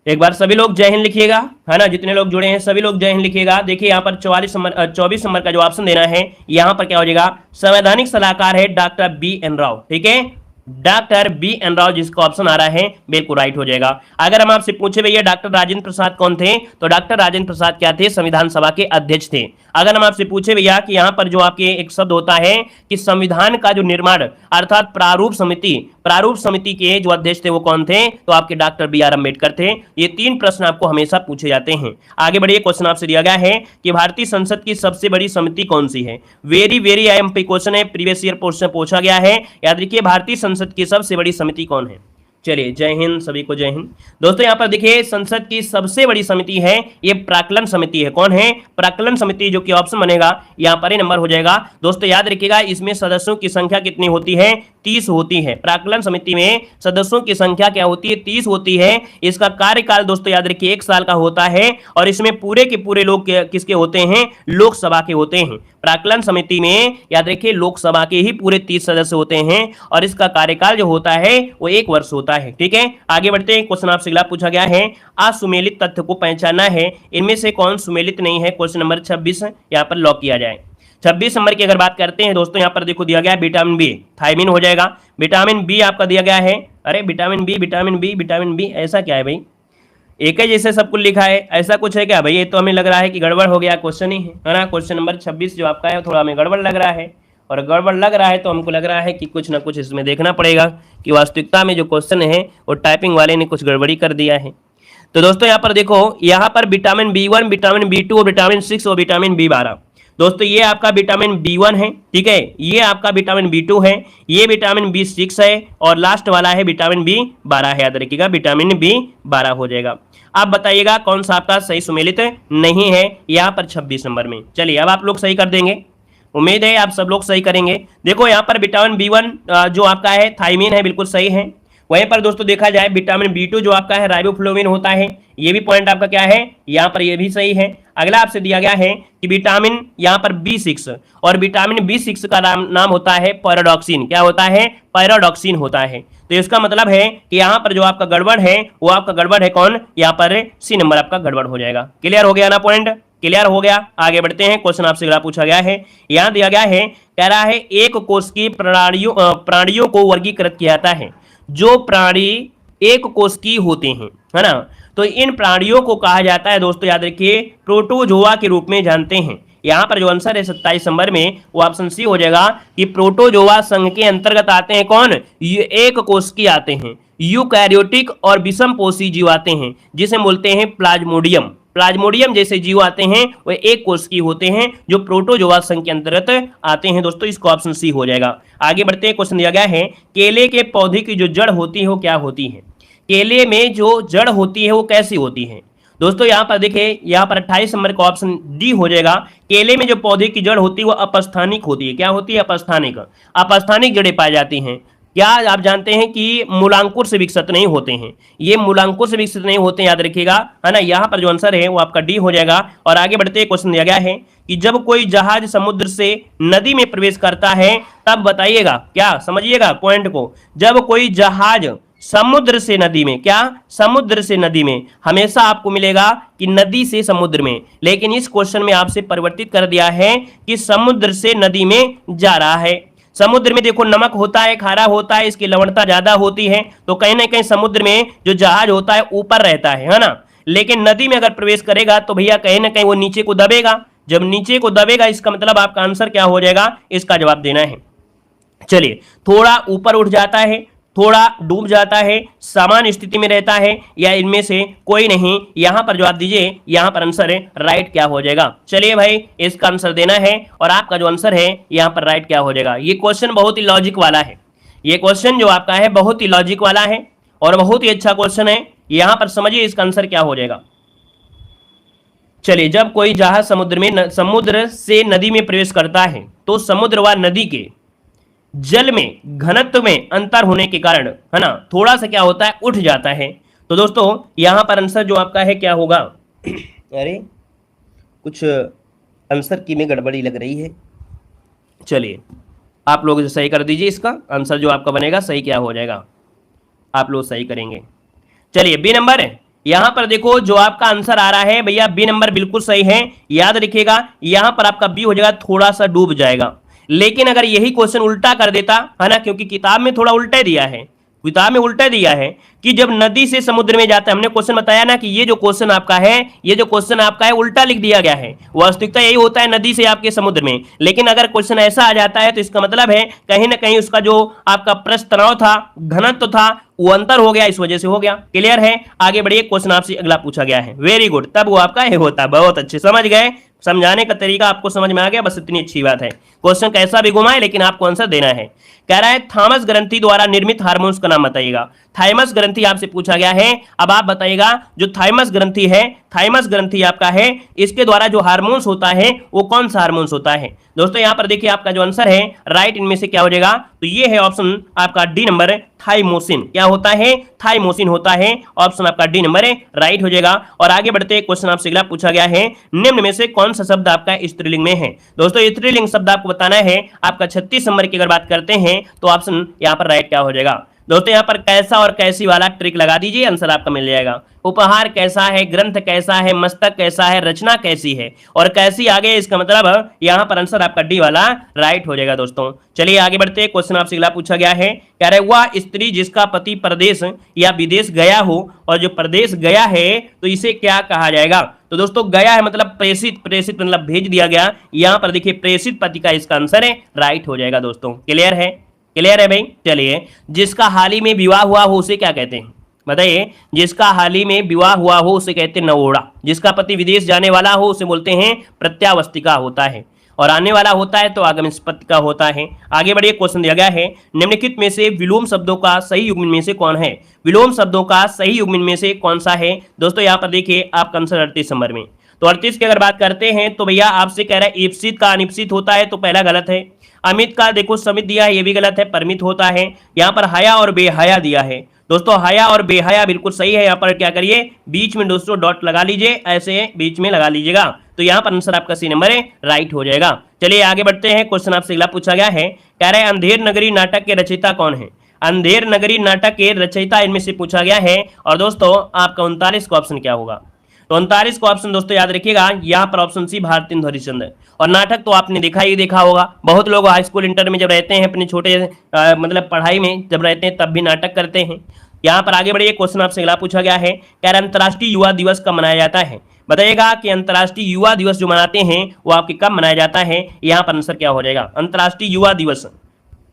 S1: एक बार सभी लोग जय हिंद लिखिएगा, है ना, जितने लोग जुड़े हैं सभी लोग जय हिंद लिखिएगा। देखिए यहाँ पर 24 नंबर का जो ऑप्शन देना है यहाँ पर क्या हो जाएगा, संवैधानिक सलाहकार है डॉक्टर बी एन राव, ठीक है, डॉक्टर बी एन राव जिसका ऑप्शन आ रहा है बिल्कुल राइट हो जाएगा। अगर हम आपसे पूछे भैया डॉक्टर राजेंद्र प्रसाद कौन थे, तो डॉक्टर राजेंद्र प्रसाद क्या थे, संविधान सभा के अध्यक्ष थे। अगर हम आपसे पूछे भैया कि यहाँ पर जो आपके एक शब्द होता है कि संविधान का जो निर्माण अर्थात प्रारूप समिति के जो अध्यक्ष थे वो कौन थे, तो आपके डॉक्टर बी आर अम्बेडकर थे। ये 3 प्रश्न आपको हमेशा पूछे जाते हैं। आगे बढ़िए, क्वेश्चन आपसे दिया गया है कि भारतीय संसद की सबसे बड़ी समिति कौन सी है। वेरी आईएमपी क्वेश्चन है, प्रीवियस ईयर क्वेश्चन पूछा गया है, याद रखिए भारतीय संसद की सबसे बड़ी समिति कौन है। चलिए जय हिंद, सभी को जय हिंद। दोस्तों यहाँ पर देखिए संसद की सबसे बड़ी समिति है ये प्राक्कलन समिति है। कौन है, प्राक्कलन समिति, जो कि ऑप्शन बनेगा यहाँ पर ही नंबर हो जाएगा। दोस्तों याद रखिएगा इसमें सदस्यों की संख्या कितनी होती है, 30 होती है। प्राक्कलन समिति में सदस्यों की संख्या क्या होती है, 30 होती है। इसका कार्यकाल दोस्तों याद रखिए 1 साल का होता है और इसमें पूरे के पूरे लोग किसके होते हैं, लोकसभा के होते हैं। प्राक्कलन समिति में याद रखिए लोकसभा के ही पूरे 30 सदस्य होते हैं और इसका कार्यकाल जो होता है वो 1 वर्ष होता है, ठीक है। आगे बढ़ते हैं, क्वेश्चन आपसे अगला पूछा गया है असुमेलित तथ्य को पहचानना है, इनमें से कौन सुमेलित नहीं है। क्वेश्चन नंबर 26 यहाँ पर लॉक किया जाए। 26 नंबर की अगर बात करते हैं दोस्तों, यहाँ पर देखो दिया गया है विटामिन बी, थायमिन हो जाएगा। विटामिन बी आपका दिया गया है, अरे विटामिन बी ऐसा क्या है भाई, एक ही जैसे सब कुछ लिखा है, ऐसा कुछ है क्या भाई। ये तो हमें लग रहा है कि गड़बड़ हो गया क्वेश्चन ही है ना। क्वेश्चन नंबर 26 जो आपका है थोड़ा हमें गड़बड़ लग रहा है, और गड़बड़ लग रहा है तो हमको लग रहा है कि कुछ ना कुछ इसमें देखना पड़ेगा कि वास्तविकता में जो क्वेश्चन है वो टाइपिंग वाले ने कुछ गड़बड़ी कर दिया है। तो दोस्तों यहाँ पर देखो, यहाँ पर विटामिन B1, विटामिन B2 और विटामिन 6 और विटामिन B12। दोस्तों ये आपका विटामिन B1 है, ठीक है, ये आपका विटामिन B2 है, ये विटामिन B6 है और लास्ट वाला है विटामिन B12 है। याद रखिएगा विटामिन B12 हो जाएगा। आप बताइएगा कौन सा आपका सही सुमेलित नहीं है यहाँ पर 26 नंबर में। चलिए अब आप लोग सही कर देंगे, उम्मीद है आप सब लोग सही करेंगे। देखो यहाँ पर विटामिन B1 जो आपका है थायमिन है, बिल्कुल सही है। वहीं पर दोस्तों देखा जाए विटामिन B2 जो आपका है राइबोफ्लोविन होता है, ये भी पॉइंट आपका क्या है यहाँ पर, ये भी सही है। अगला आपसे दिया गया है कि विटामिन यहाँ पर B6 और विटामिन B6 का नाम होता है पैराडॉक्सिन। क्या होता है, पैराडॉक्सिन होता है। तो इसका मतलब है कि यहाँ पर जो आपका गड़बड़ है वो आपका गड़बड़ है कौन, यहाँ पर सी नंबर आपका गड़बड़ हो जाएगा। क्लियर हो गया ना, पॉइंट क्लियर हो गया। आगे बढ़ते हैं, क्वेश्चन आपसे अगला पूछा गया है, यहाँ दिया गया है, कह रहा है एक कोष की प्राणियों को वर्गीकृत किया जाता है। जो प्राणी एक कोष की होते हैं, है ना, तो इन प्राणियों को कहा जाता है दोस्तों याद रखिए प्रोटोजोआ के रूप में जानते हैं। यहाँ पर जो आंसर है 27 नंबर में वो ऑप्शन सी हो जाएगा कि प्रोटोजोआ संघ के अंतर्गत आते हैं कौन, ये एक कोष की आते हैं। यूकैरियोटिक और विषमपोषी जीव आते हैं जिसे बोलते हैं प्लाज्मोडियम। प्लाज्मोडियम जैसे जीव आते हैं वो एक कोष की होते हैं जो प्रोटोजोआ संघ के अंतर्गत आते हैं। दोस्तों इसको ऑप्शन सी हो जाएगा। आगे बढ़ते हैं, क्वेश्चन दिया गया है केले के पौधे की जो जड़ होती है वो क्या होती है। केले में जो जड़ होती है वो कैसी होती है। दोस्तों यहाँ पर देखिए, यहाँ पर 28 नंबर का ऑप्शन डी हो जाएगा। केले में जो पौधे की जड़ होती है वो अपस्थानिक होती है। क्या होती है, अपस्थानिक जड़ें पाई जाती हैं। क्या आप जानते हैं कि मूलांकुर से विकसित नहीं होते हैं, ये मूलांकुर से विकसित नहीं होते, याद रखिएगा, है ना। यहाँ पर जो आंसर है वो आपका डी हो जाएगा। और आगे बढ़ते क्वेश्चन दिया गया है कि जब कोई जहाज समुद्र से नदी में प्रवेश करता है तब बताइएगा, क्या समझिएगा पॉइंट को, जब कोई जहाज समुद्र से नदी में, क्या समुद्र से नदी में, हमेशा आपको मिलेगा कि नदी से समुद्र में, लेकिन इस क्वेश्चन में आपसे परिवर्तित कर दिया है कि समुद्र से नदी में जा रहा है। समुद्र में देखो नमक होता है, खारा होता है, इसकी लवणता ज्यादा होती है, तो कहीं ना कहीं समुद्र में जो जहाज होता है ऊपर रहता है ना। लेकिन नदी में अगर प्रवेश करेगा तो भैया कहीं ना कहीं वो नीचे को दबेगा। जब नीचे को दबेगा इसका मतलब आपका आंसर क्या हो जाएगा, इसका जवाब देना है। चलिए, थोड़ा ऊपर उठ जाता है, थोड़ा डूब जाता है, सामान्य स्थिति में रहता है, या इनमें से कोई नहीं। यहां पर जवाब दीजिए, यहां पर आंसर है राइट क्या हो जाएगा। चलिए भाई इसका आंसर देना है और आपका जो आंसर है यहां पर राइट क्या हो जाएगा। ये क्वेश्चन बहुत ही लॉजिक वाला है, ये क्वेश्चन जो आपका है बहुत ही लॉजिक वाला है और बहुत ही अच्छा क्वेश्चन है। यहां पर समझिए इसका आंसर क्या हो जाएगा। चलिए, जब कोई जहाज समुद्र से नदी में प्रवेश करता है तो समुद्र व नदी के जल में घनत्व में अंतर होने के कारण, है ना, थोड़ा सा क्या होता है, उठ जाता है। तो दोस्तों यहां पर आंसर जो आपका है क्या होगा? अरे कुछ आंसर की में गड़बड़ी लग रही है। चलिए आप लोग सही कर दीजिए, इसका आंसर जो आपका बनेगा सही क्या हो जाएगा, आप लोग सही करेंगे। चलिए बी नंबर है, यहां पर देखो जो आपका आंसर आ रहा है भैया बी नंबर बिल्कुल सही है। याद रखिएगा यहां पर आपका बी हो जाएगा, थोड़ा सा डूब जाएगा। लेकिन अगर यही क्वेश्चन उल्टा कर देता है ना, क्योंकि किताब में थोड़ा उल्टा दिया है, किताब में उल्टा दिया है कि जब नदी से समुद्र में जाता है, हमने क्वेश्चन बताया ना कि ये जो क्वेश्चन आपका है, ये जो क्वेश्चन आपका है उल्टा लिख दिया गया है। वास्तविकता यही होता है नदी से आपके समुद्र में, लेकिन अगर क्वेश्चन ऐसा आ जाता है तो इसका मतलब है कहीं ना कहीं उसका जो आपका प्रश्न तनाव था, घनत्व था, वो अंतर हो गया, इस वजह से हो गया। क्लियर है? आगे बढ़िए, क्वेश्चन आपसे अगला पूछा गया है। वेरी गुड, तब वो आपका ये होता है। बहुत अच्छे, समझ गए, समझाने का तरीका आपको समझ में आ गया, बस इतनी अच्छी बात है। क्वेश्चन कैसा भी घुमाए लेकिन आपको आंसर देना है। कह रहा है थॉमस ग्रंथि द्वारा निर्मित हार्मोन्स का नाम बताइएगा। थाइमस ग्रंथि आपसे पूछा गया है। अब आप बताइएगा जो थाइमस ग्रंथि है, थाइमस ग्रंथि आपका है, इसके द्वारा जो हार्मोन्स होता है वो कौन सा हार्मोन्स होता है? दोस्तों यहां पर देखिए आपका जो आंसर है राइट इनमें से क्या हो जाएगा, तो ये है ऑप्शन आपका डी नंबर थाइमोसिन। क्या होता है? थाइमोसिन होता है। ऑप्शन आपका डी नंबर राइट हो जाएगा। और आगे बढ़ते क्वेश्चन आपसे अगला पूछा गया है, निम्न में से कौन सा शब्द आपका स्त्रीलिंग में है? दोस्तों स्त्रीलिंग शब्द आपको बताना है। आपका 36 नंबर की अगर बात करते हैं तो ऑप्शन यहां पर राइट क्या हो जाएगा? दोस्तों यहां पर कैसा और कैसी वाला ट्रिक लगा दीजिए, आंसर आपका मिल जाएगा। उपहार कैसा है, ग्रंथ कैसा है, मस्तक कैसा है, रचना कैसी है और कैसी आगे, इसका मतलब यहां पर आंसर आपका डी वाला राइट हो जाएगा। दोस्तों चलिए आगे बढ़ते, क्वेश्चन आपसे अगला पूछा गया है। कह रहे वह स्त्री जिसका पति प्रदेश या विदेश गया हो, और जो प्रदेश गया है तो इसे क्या कहा जाएगा? तो दोस्तों गया है मतलब प्रेषित, प्रेषित मतलब भेज दिया गया। यहां पर देखिए प्रेषित पति का इसका आंसर है राइट हो जाएगा। दोस्तों क्लियर है? क्लियर है भाई? चलिए जिसका हाल ही में विवाह हुआ हो उसे क्या कहते हैं बताइए? जिसका हाल ही में विवाह हुआ हो उसे कहते हैं नवोड़ा। जिसका पति विदेश जाने वाला हो उसे बोलते हैं प्रत्यावस्थिका होता है, और आने वाला होता है तो आगमस्पतिका होता है। आगे बढ़िए, क्वेश्चन दिया गया है निम्नलिखित में से विलोम शब्दों का सही युग्म में से कौन है? विलोम शब्दों का सही युग्म में से कौन सा है? दोस्तों यहाँ पर देखिए आपका आंसर 38 नंबर में। तो 38 की अगर बात करते हैं तो भैया आपसे कह रहा है ईप्सित का अनिप्सित होता है, तो पहला गलत है। अमित का देखो समित दिया है, ये भी गलत है, परमित होता है। यहाँ पर हया और बेहया दिया है। दोस्तों हया और बेहया बिल्कुल सही है। यहाँ पर क्या करिए, बीच में दोस्तों डॉट लगा लीजिए, ऐसे बीच में लगा लीजिएगा, तो यहाँ पर आंसर आपका सी नंबर है राइट हो जाएगा। चलिए आगे बढ़ते हैं, क्वेश्चन आपसे अगला पूछा गया है। कह रहे हैं अंधेर नगरी नाटक के रचयिता कौन है? अंधेर नगरी नाटक के रचयिता इनमें से पूछा गया है। और दोस्तों आपका 39 का ऑप्शन क्या होगा? तो 39 का ऑप्शन दोस्तों याद रखिएगा, यहाँ पर ऑप्शन सी भारतेंदु हरिश्चंद्र। और नाटक तो आपने देखा होगा, बहुत लोग हाई स्कूल इंटर में जब रहते हैं अपने छोटे मतलब पढ़ाई में जब रहते हैं तब भी नाटक करते हैं। यहाँ पर आगे बढ़िए, क्वेश्चन आपसे अगला पूछा गया है। कह रहे अंतर्राष्ट्रीय युवा दिवस कब मनाया जाता है? बताइएगा कि अंतर्राष्ट्रीय युवा दिवस जो मनाते हैं वो आपके कब मनाया जाता है? यहाँ पर आंसर क्या हो जाएगा? अंतर्राष्ट्रीय युवा दिवस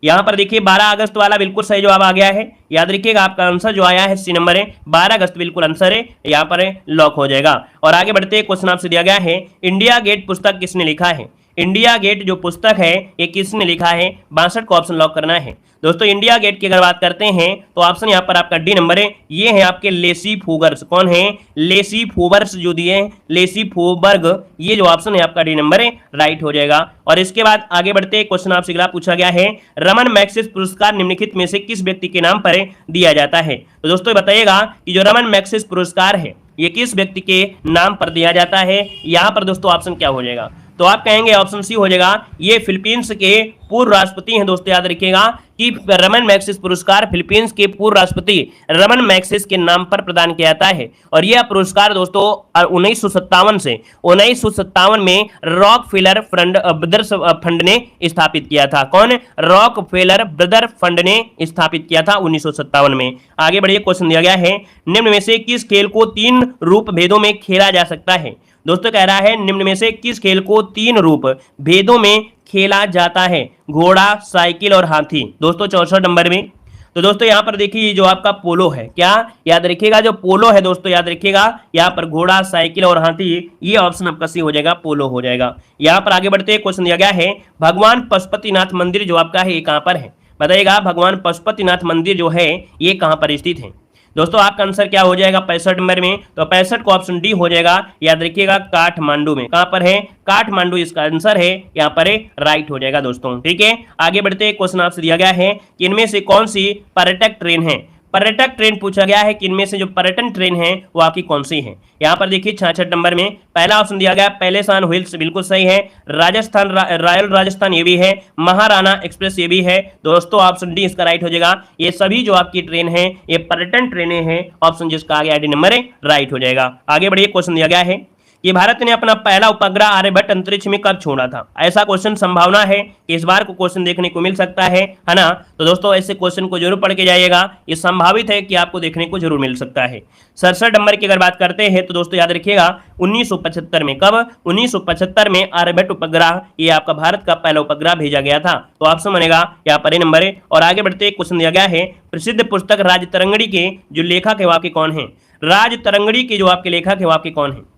S1: यहाँ पर देखिए 12 अगस्त वाला बिल्कुल सही जवाब आ गया है। याद रखिएगा आपका आंसर जो आया है सी नंबर है, 12 अगस्त बिल्कुल आंसर है, यहाँ पर लॉक हो जाएगा। और आगे बढ़ते क्वेश्चन आपसे दिया गया है, इंडिया गेट पुस्तक किसने लिखा है? इंडिया गेट जो पुस्तक है ये किसने लिखा है? 62 को ऑप्शन लॉक करना है। दोस्तों इंडिया गेट की अगर बात करते हैं तो ऑप्शन यहाँ पर आपका डी नंबर है, ये है आपके लेसी फोबर्स। कौन है? लेसी फोबर्स जो दिए हैं, लेसी फोबर्ग, ये जो ऑप्शन है आपका डी नंबर है राइट हो जाएगा। और इसके बाद आगे बढ़ते क्वेश्चन आपसे अगला पूछा गया है, रमन मैग्सेसे पुरस्कार निम्नलिखित में से किस व्यक्ति के नाम पर दिया जाता है? तो दोस्तों बताइएगा कि जो रमन मैग्सेसे पुरस्कार है ये किस व्यक्ति के नाम पर दिया जाता है? यहाँ पर दोस्तों ऑप्शन क्या हो जाएगा? तो आप कहेंगे ऑप्शन सी हो जाएगा, ये फिलीपींस के पूर्व राष्ट्रपति हैं। दोस्तों याद रखिएगा कि रमन मैग्सेसे पुरस्कार फिलीपींस के पूर्व राष्ट्रपति रमन मैग्सेसे के नाम पर प्रदान किया जाता है। और यह पुरस्कार दोस्तों 1957 में रॉकफेलर ब्रदर्स फंड ने स्थापित किया था। कौन? रॉकफेलर ब्रदर फंड ने स्थापित किया था 1957 में। आगे बढ़िए, क्वेश्चन दिया गया है, निम्न में से किस खेल को 3 रूप भेदों में खेला जा सकता है? दोस्तों कह रहा है निम्न में से किस खेल को 3 रूप भेदों में खेला जाता है? घोड़ा, साइकिल और हाथी। दोस्तों 64 नंबर में। तो दोस्तों यहाँ पर देखिए जो आपका पोलो है, क्या याद रखिएगा, जो पोलो है दोस्तों याद रखिएगा यहाँ पर घोड़ा, साइकिल और हाथी, ये ऑप्शन आपका सी हो जाएगा, पोलो हो जाएगा। यहाँ पर आगे बढ़ते क्वेश्चन दिया गया है, भगवान पशुपतिनाथ मंदिर जो आपका है ये कहाँ पर है? बताइएगा भगवान पशुपतिनाथ मंदिर जो है ये कहाँ पर स्थित है? दोस्तों आपका आंसर क्या हो जाएगा 65 नंबर में? तो 65 को ऑप्शन डी हो जाएगा। याद रखिएगा काठमांडू में। कहां पर है? काठमांडू इसका आंसर है, यहाँ पर राइट हो जाएगा दोस्तों। ठीक है, आगे बढ़ते क्वेश्चन आपसे दिया गया है कि इनमें से कौन सी पर्यटक ट्रेन है? पर्यटक ट्रेन पूछा गया है कि इनमें से जो पर्यटन ट्रेन है वो आपकी कौन सी है। यहाँ पर देखिए 66 नंबर में पहला ऑप्शन दिया गया पैलेसान व्हील्स, बिल्कुल सही है। राजस्थान रॉयल राजस्थान ये भी है। महाराणा एक्सप्रेस ये भी है। दोस्तों ऑप्शन डी इसका राइट हो जाएगा। ये सभी जो आपकी ट्रेन है ये पर्यटन ट्रेनें हैं। ऑप्शन जिसका आगे डी नंबर राइट हो जाएगा। आगे बढ़िए, क्वेश्चन दिया गया है कि भारत ने अपना पहला उपग्रह आर्यभट्ट अंतरिक्ष में कब छोड़ा था। ऐसा क्वेश्चन संभावना है कि इस बार को क्वेश्चन देखने को मिल सकता है ना। तो दोस्तों ऐसे क्वेश्चन को जरूर पढ़ के जाइएगा, ये संभावित है कि आपको देखने को जरूर मिल सकता है। 67 नंबर की अगर बात करते हैं तो दोस्तों याद रखिएगा 1975 में, कब 1975 में आर्यभट्ट उपग्रह ये आपका भारत का पहला उपग्रह भेजा गया था। तो ऑप्शन बनेगा यहाँ पर नंबर है। और आगे बढ़ते क्वेश्चन दिया गया है प्रसिद्ध पुस्तक राजतरंगिणी के जो लेखक है वो आपके कौन है। राजतरंगिणी के जो आपके लेखक है वो आपके कौन है।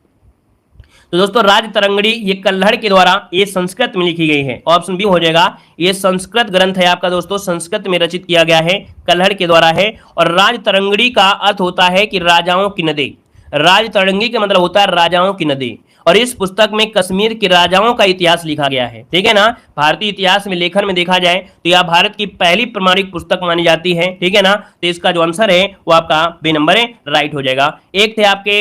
S1: तो दोस्तों राजतरंगिणी ये कल्हड़ के द्वारा ये संस्कृत में लिखी गई है। ऑप्शन बी हो जाएगा। ये संस्कृत ग्रंथ है आपका दोस्तों, संस्कृत में रचित किया गया है, कल्हड़ के द्वारा है। और राजतरंगिणी का अर्थ होता है कि राजाओं की नदी। राजतरंगी का मतलब होता है राजाओं की नदी। और इस पुस्तक में कश्मीर के राजाओं का इतिहास लिखा गया है, ठीक है ना। भारतीय इतिहास में लेखन में देखा जाए तो यह भारत की पहली प्रमाणिक पुस्तक मानी जाती है, ठीक है ना। तो इसका जो आंसर है वो आपका बी नंबर है, राइट हो जाएगा। एक थे आपके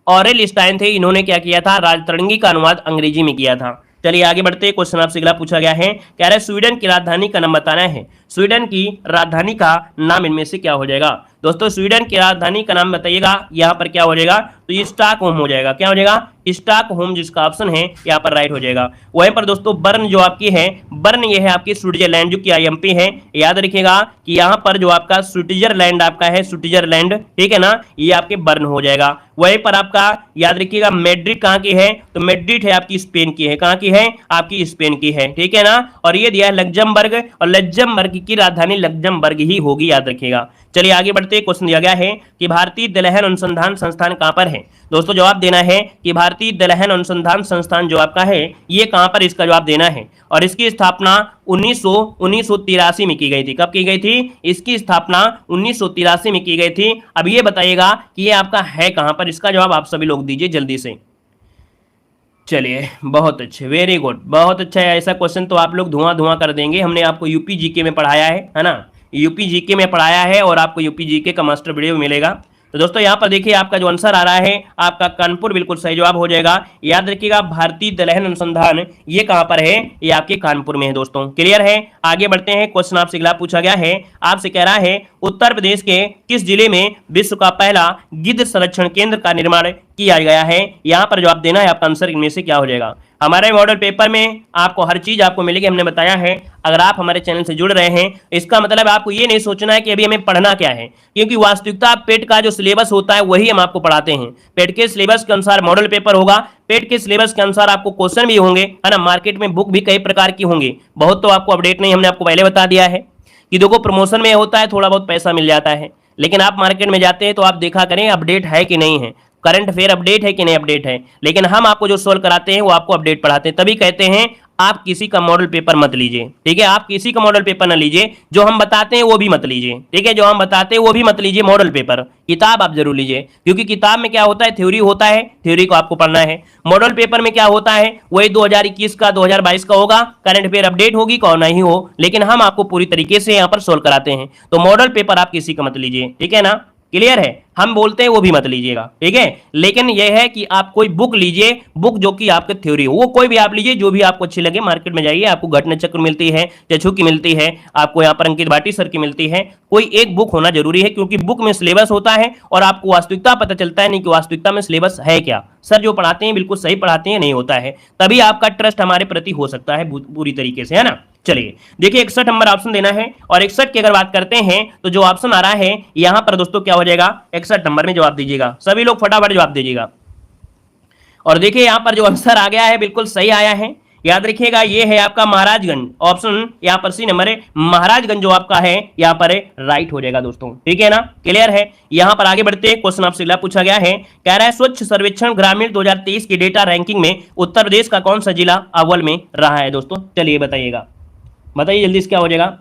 S1: ऑरेल स्टाइन थे, इन्होंने क्या किया था, राजतरंगी का अनुवाद अंग्रेजी में किया था। चलिए आगे बढ़ते, क्वेश्चन आपसे अगला पूछा गया है, कह रहे स्वीडन की राजधानी का नाम बताना है। स्वीडन की राजधानी का नाम इनमें से क्या हो जाएगा। दोस्तों स्वीडन की राजधानी का नाम बताइएगा। यहाँ पर क्या हो जाएगा, तो ये स्टॉकहोम हो जाएगा। क्या हो जाएगा, स्टॉकहोम, जिसका ऑप्शन है यहाँ पर राइट हो जाएगा। वहीं पर दोस्तों बर्न जो आपकी है, बर्न ये है आपकी स्विट्जरलैंड जो कि आईएमपी है। याद रखिएगा कि यहाँ पर जो आपका स्विट्जरलैंड आपका है, स्विट्जरलैंड, ठीक है ना, ये आपके बर्न हो जाएगा। वहीं पर आपका याद रखिएगा मैड्रिड कहाँ की है, तो मैड्रिड है आपकी स्पेन की है। कहाँ की है, आपकी स्पेन की है, ठीक है ना। और ये दिया है लग्जमबर्ग, और लग्जमबर्ग की राजधानी लग्जमबर्ग ही होगी, याद रखिएगा। चलिए आगे बढ़ते, क्वेश्चन दिया गया है कि भारतीय दलहन अनुसंधान संस्थान कहां पर है। दोस्तों जवाब देना है कि भारतीय दलहन अनुसंधान संस्थान जो आपका है ये कहां पर, इसका जवाब देना है। और इसकी स्थापना 1983 में की गई थी। कब की गई थी, इसकी स्थापना 1983 में की गई थी। अब ये बताइएगा कि ये आपका है कहां पर, इसका जवाब आप सभी लोग दीजिए जल्दी से। चलिए बहुत अच्छे, वेरी गुड, बहुत अच्छा है। ऐसा क्वेश्चन तो आप लोग धुआं धुआं कर देंगे। हमने आपको यूपी जीके में पढ़ाया है ना, यूपी जीके में पढ़ाया है और आपको यूपी जीके का मास्टर वीडियो मिलेगा। तो दोस्तों यहाँ पर देखिए आपका जो आंसर आ रहा है आपका कानपुर, बिल्कुल सही जवाब हो जाएगा। याद रखिएगा भारतीय दलहन अनुसंधान ये कहां पर है, ये आपके कानपुर में है। दोस्तों क्लियर है। आगे बढ़ते हैं, क्वेश्चन आपसे अगला पूछा गया है, आपसे कह रहा है उत्तर प्रदेश के किस जिले में विश्व का पहला गिद्ध संरक्षण केंद्र का निर्माण किया गया है। यहाँ पर जवाब देना है, आपका आंसर इनमें से क्या हो जाएगा। हमारे मॉडल पेपर में आपको हर चीज आपको मिलेगी, हमने बताया है। अगर आप हमारे चैनल से जुड़ रहे हैं इसका मतलब आपको ये नहीं सोचना है कि अभी हमें पढ़ना क्या है, क्योंकि वास्तविकता पेट का जो सिलेबस होता है वही हम आपको पढ़ाते हैं। पेट के सिलेबस के अनुसार मॉडल पेपर होगा, पेट के सिलेबस के अनुसार आपको क्वेश्चन भी होंगे, है ना। मार्केट में बुक भी कई प्रकार की होंगी, बहुत तो आपको अपडेट नहीं, हमने आपको पहले बता दिया है कि देखो प्रमोशन में होता है थोड़ा बहुत पैसा मिल जाता है, लेकिन आप मार्केट में जाते हैं तो आप देखा करें अपडेट है कि नहीं है, करंट अफेयर अपडेट है कि नहीं अपडेट है। लेकिन हम आपको जो सोल्व कराते हैं वो आपको अपडेट पढ़ाते हैं। तभी कहते हैं आप किसी का मॉडल पेपर मत लीजिए, ठीक है। आप किसी का मॉडल पेपर ना लीजिए, जो हम बताते हैं वो भी मत लीजिए, ठीक है। जो हम बताते हैं वो भी मत लीजिए, मॉडल पेपर किताब आप जरूर लीजिए, क्योंकि किताब में क्या होता है, थ्योरी होता है, थ्योरी को आपको पढ़ना है। मॉडल पेपर में क्या होता है, वही 2021 का 2022 का होगा, करंट अफेयर अपडेट होगी कौन नहीं हो, लेकिन हम आपको पूरी तरीके से यहाँ पर सोल्व कराते हैं। तो मॉडल पेपर आप किसी का मत लीजिए, ठीक है ना, क्लियर है। हम बोलते हैं वो भी मत लीजिएगा, ठीक है। लेकिन यह है कि आप कोई बुक लीजिए, बुक जो कि आपके थ्योरी हो, वो कोई भी आप लीजिए जो भी आपको अच्छी लगे। मार्केट में जाइए, आपको घटना चक्र मिलती है, चक्षु की मिलती है, आपको यहाँ पर अंकित भाटी सर की मिलती है। कोई एक बुक होना जरूरी है, क्योंकि बुक में सिलेबस होता है और आपको वास्तविकता पता चलता है नहीं कि वास्तविकता में सिलेबस है क्या। सर जो पढ़ाते हैं बिल्कुल सही पढ़ाते हैं नहीं होता है, तभी आपका ट्रस्ट हमारे प्रति हो सकता है पूरी तरीके से, है ना। चलिए देखिए 61 नंबर ऑप्शन देना है, और 61 की अगर बात करते हैं तो जो ऑप्शन आ रहा है यहां पर दोस्तों क्या हो जाएगा, 61 नंबर में जवाब दीजिएगा। सभी लोग फटाफट जवाब दीजिएगा। और देखिए यहां पर जो आंसर आ गया है बिल्कुल सही आया है। याद रखिएगा ये है आपका महाराजगंज, ऑप्शन यहाँ पर सी नंबर है, महाराजगंज जो आपका है यहाँ पर राइट हो जाएगा दोस्तों, ठीक है ना, क्लियर है। यहाँ पर आगे बढ़ते क्वेश्चन आपसे अगला पूछा गया है, कह रहा है स्वच्छ सर्वेक्षण ग्रामीण 2023 की डेटा रैंकिंग में उत्तर प्रदेश का कौन सा जिला अव्वल में रहा है। दोस्तों चलिए बताइएगा, बताइए जल्दी से क्या हो जाएगा।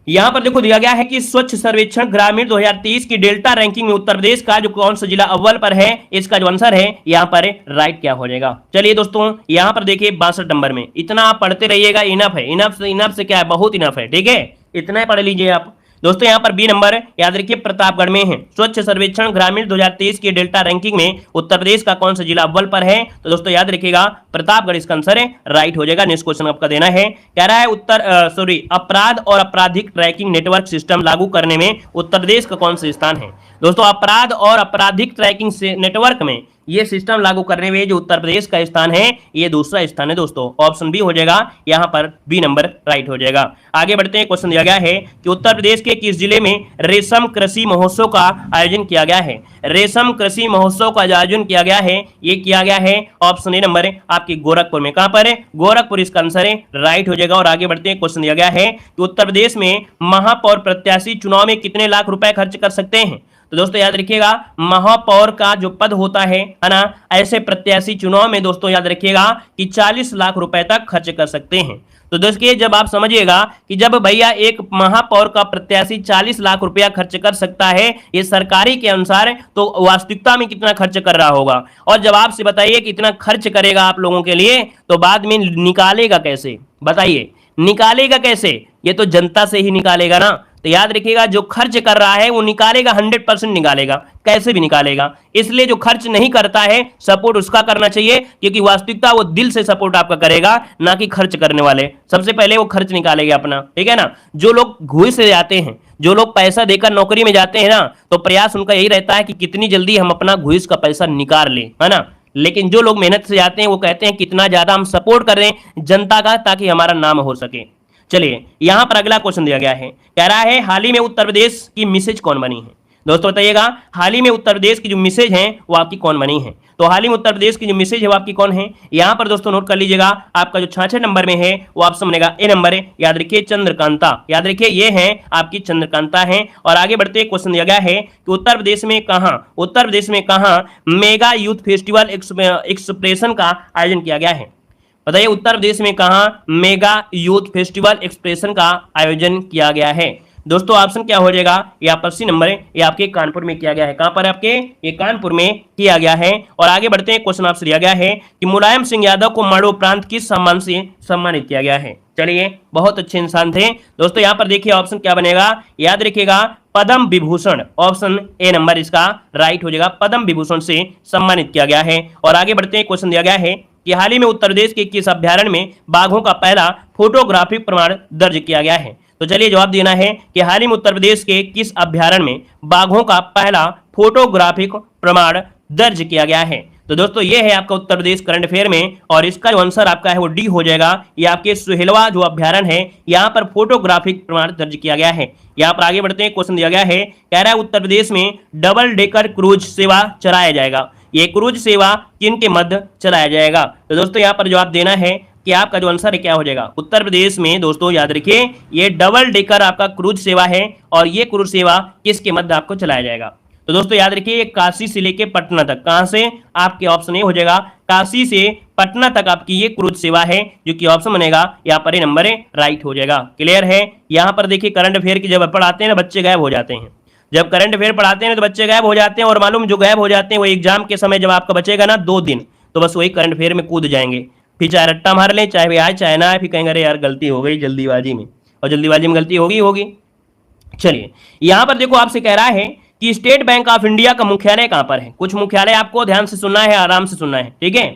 S1: यहां पर देखो दिया गया है कि स्वच्छ सर्वेक्षण ग्रामीण 2023 की डेल्टा रैंकिंग में उत्तर प्रदेश का जो कौन सा जिला अव्वल पर है, इसका जो आंसर है यहां पर राइट क्या हो जाएगा। चलिए दोस्तों यहां पर देखिए 62 नंबर में, इतना आप पढ़ते रहिएगा, इनफ है, इनफ से क्या है, बहुत इनफ है, ठीक है, इतना ही पढ़ लीजिए आप। दोस्तों यहाँ पर बी नंबर याद रखिए प्रतापगढ़ में है। स्वच्छ सर्वेक्षण ग्रामीण 2023 की डेल्टा रैंकिंग में उत्तर प्रदेश का कौन सा जिला अव्वल पर है? तो दोस्तों याद रखिएगा प्रतापगढ़ इसका आंसर है, राइट हो जाएगा। नेक्स्ट क्वेश्चन आपका देना है, कह रहा है अपराध और आपराधिक ट्रैकिंग नेटवर्क सिस्टम लागू करने में उत्तर प्रदेश का कौन सा स्थान है? दोस्तों अपराध और आपराधिक ट्रैकिंग नेटवर्क में ये सिस्टम लागू करने में जो उत्तर प्रदेश का स्थान है ये दूसरा स्थान है दोस्तों। ऑप्शन बी हो जाएगा यहाँ पर, बी नंबर राइट हो जाएगा। आगे बढ़ते हैं, क्वेश्चन दिया गया है कि उत्तर प्रदेश के किस जिले में रेशम कृषि महोत्सव का आयोजन किया गया है? रेशम कृषि महोत्सव का जो आयोजन किया गया है ये किया गया है ऑप्शन ए नंबर आपकी गोरखपुर में। कहां पर है? गोरखपुर इसका आंसर है, राइट हो जाएगा। और आगे बढ़ते हैं, क्वेश्चन दिया गया है कि उत्तर प्रदेश में महापौर प्रत्याशी चुनाव में कितने लाख रुपए खर्च कर सकते हैं? तो दोस्तों याद रखिएगा महापौर का जो पद होता है ना, ऐसे प्रत्याशी चुनाव में दोस्तों याद रखिएगा कि 40 लाख रुपए तक खर्च कर सकते हैं। तो दोस्तों जब आप समझिएगा कि जब भैया एक महापौर का प्रत्याशी 40 लाख रुपया खर्च कर सकता है ये सरकारी के अनुसार, तो वास्तविकता में कितना खर्च कर रहा होगा? और जब आपसे बताइए कि इतना खर्च करेगा आप लोगों के लिए, तो बाद में निकालेगा कैसे? बताइए निकालेगा कैसे? ये तो जनता से ही निकालेगा ना। तो याद रखिएगा जो खर्च कर रहा है वो निकालेगा, 100% निकालेगा, कैसे भी निकालेगा। इसलिए जो खर्च नहीं करता है सपोर्ट उसका करना चाहिए, क्योंकि वास्तविकता वो दिल से सपोर्ट आपका करेगा, ना कि खर्च करने वाले। सबसे पहले वो खर्च निकालेगा अपना, ठीक है ना। जो लोग घूस से जाते हैं, जो लोग पैसा देकर नौकरी में जाते हैं ना, तो प्रयास उनका यही रहता है कि कितनी जल्दी हम अपना घूस का पैसा निकाल लें, है ना। लेकिन जो लोग मेहनत से जाते हैं वो कहते हैं कितना ज्यादा हम सपोर्ट कर रहे हैं जनता का, ताकि हमारा नाम हो सके। चलिए यहां पर अगला क्वेश्चन दिया गया है, कह रहा है हाल ही में उत्तर प्रदेश की मिसेज कौन बनी है? दोस्तों बताइएगा हाल ही में उत्तर प्रदेश की जो मिसेज है वो आपकी कौन बनी है? तो हाल ही में उत्तर प्रदेश की जो मिसेज है वो आपकी कौन है? यहां पर दोस्तों नोट कर लीजिएगा, आपका जो 66 नंबर में है वो ऑप्शन बनेगा ए नंबर है। याद रखिए चंद्रकांता, याद रखिए ये है आपकी चंद्रकांता है। और आगे बढ़ते क्वेश्चन दिया गया है कि उत्तर प्रदेश में कहां मेगा यूथ फेस्टिवल एक्सप्रेशन का आयोजन किया गया है? बताइए उत्तर प्रदेश में कहां मेगा यूथ फेस्टिवल एक्सप्रेशन का आयोजन किया गया है? दोस्तों ऑप्शन क्या हो जाएगा? यहाँ पर सी नंबर है, ये आपके कानपुर में किया गया है। कहां पर आपके? ये कानपुर में किया गया है। और आगे बढ़ते हैं, क्वेश्चन आपसे दिया गया है कि मुलायम सिंह यादव को मरणोपरांत किस सम्मान से सम्मानित किया गया है? चलिए बहुत अच्छे इंसान थे दोस्तों। यहाँ पर देखिए ऑप्शन क्या बनेगा, याद रखिएगा Padma Vibhushan, option A number इसका राइट हो जाएगा, पद्म विभूषण से सम्मानित किया गया है। और आगे बढ़ते हैं, क्वेश्चन दिया गया है कि हाल ही में उत्तर प्रदेश के किस अभ्यारण्य में बाघों का पहला फोटोग्राफिक प्रमाण दर्ज किया गया है? तो चलिए जवाब देना है कि हाल ही में उत्तर प्रदेश के किस अभ्यारण्य में बाघों का पहला फोटोग्राफिक प्रमाण दर्ज किया गया है? तो दोस्तों ये है आपका उत्तर प्रदेश करंट अफेयर में, और इसका जो आंसर आपका है वो डी हो जाएगा। ये आपके सुहेलवा जो अभ्यारण्य है यहाँ पर फोटोग्राफिक प्रमाण दर्ज किया गया है। यहाँ पर आगे बढ़ते हैं, क्वेश्चन दिया गया है, कह रहा है उत्तर प्रदेश में डबल डेकर क्रूज सेवा चलाया जाएगा। ये क्रूज सेवा किन के मध्य चलाया जाएगा? तो दोस्तों यहाँ पर जवाब देना है कि आपका जो आंसर है क्या हो जाएगा? उत्तर प्रदेश में दोस्तों याद रखिए ये डबल डेकर आपका क्रूज सेवा है, और ये क्रूज सेवा किसके मध्य आपको चलाया जाएगा? तो दोस्तों याद रखिए ये काशी से लेके पटना तक, कहां से? आपके ऑप्शन ए हो जाएगा, काशी से पटना तक आपकी ये क्रूज सेवा है, जो कि ऑप्शन बनेगा यहाँ पर नंबर ए राइट हो जाएगा। क्लियर है? यहाँ पर देखिए करंट अफेयर की जब पढ़ाते हैं ना बच्चे गायब हो जाते हैं। जब करंट अफेयर पढ़ाते हैं तो बच्चे गायब हो जाते हैं, और मालूम जो गायब हो जाते हैं वो एग्जाम के समय जब आपका बचेगा ना 2 दिन, तो बस वही करंट अफेयर में कूद जाएंगे। फिर चाहे रट्टा मार लें, चाहे आए चाहे ना आए, फिर कहेंगे अरे यार गलती हो गई जल्दीबाजी में, और जल्दीबाजी में गलती होगी। चलिए यहाँ पर देखो आपसे कह रहा है कि स्टेट बैंक ऑफ इंडिया का मुख्यालय कहां पर है? कुछ मुख्यालय आपको ध्यान से सुनना है, आराम से सुनना है, ठीक है।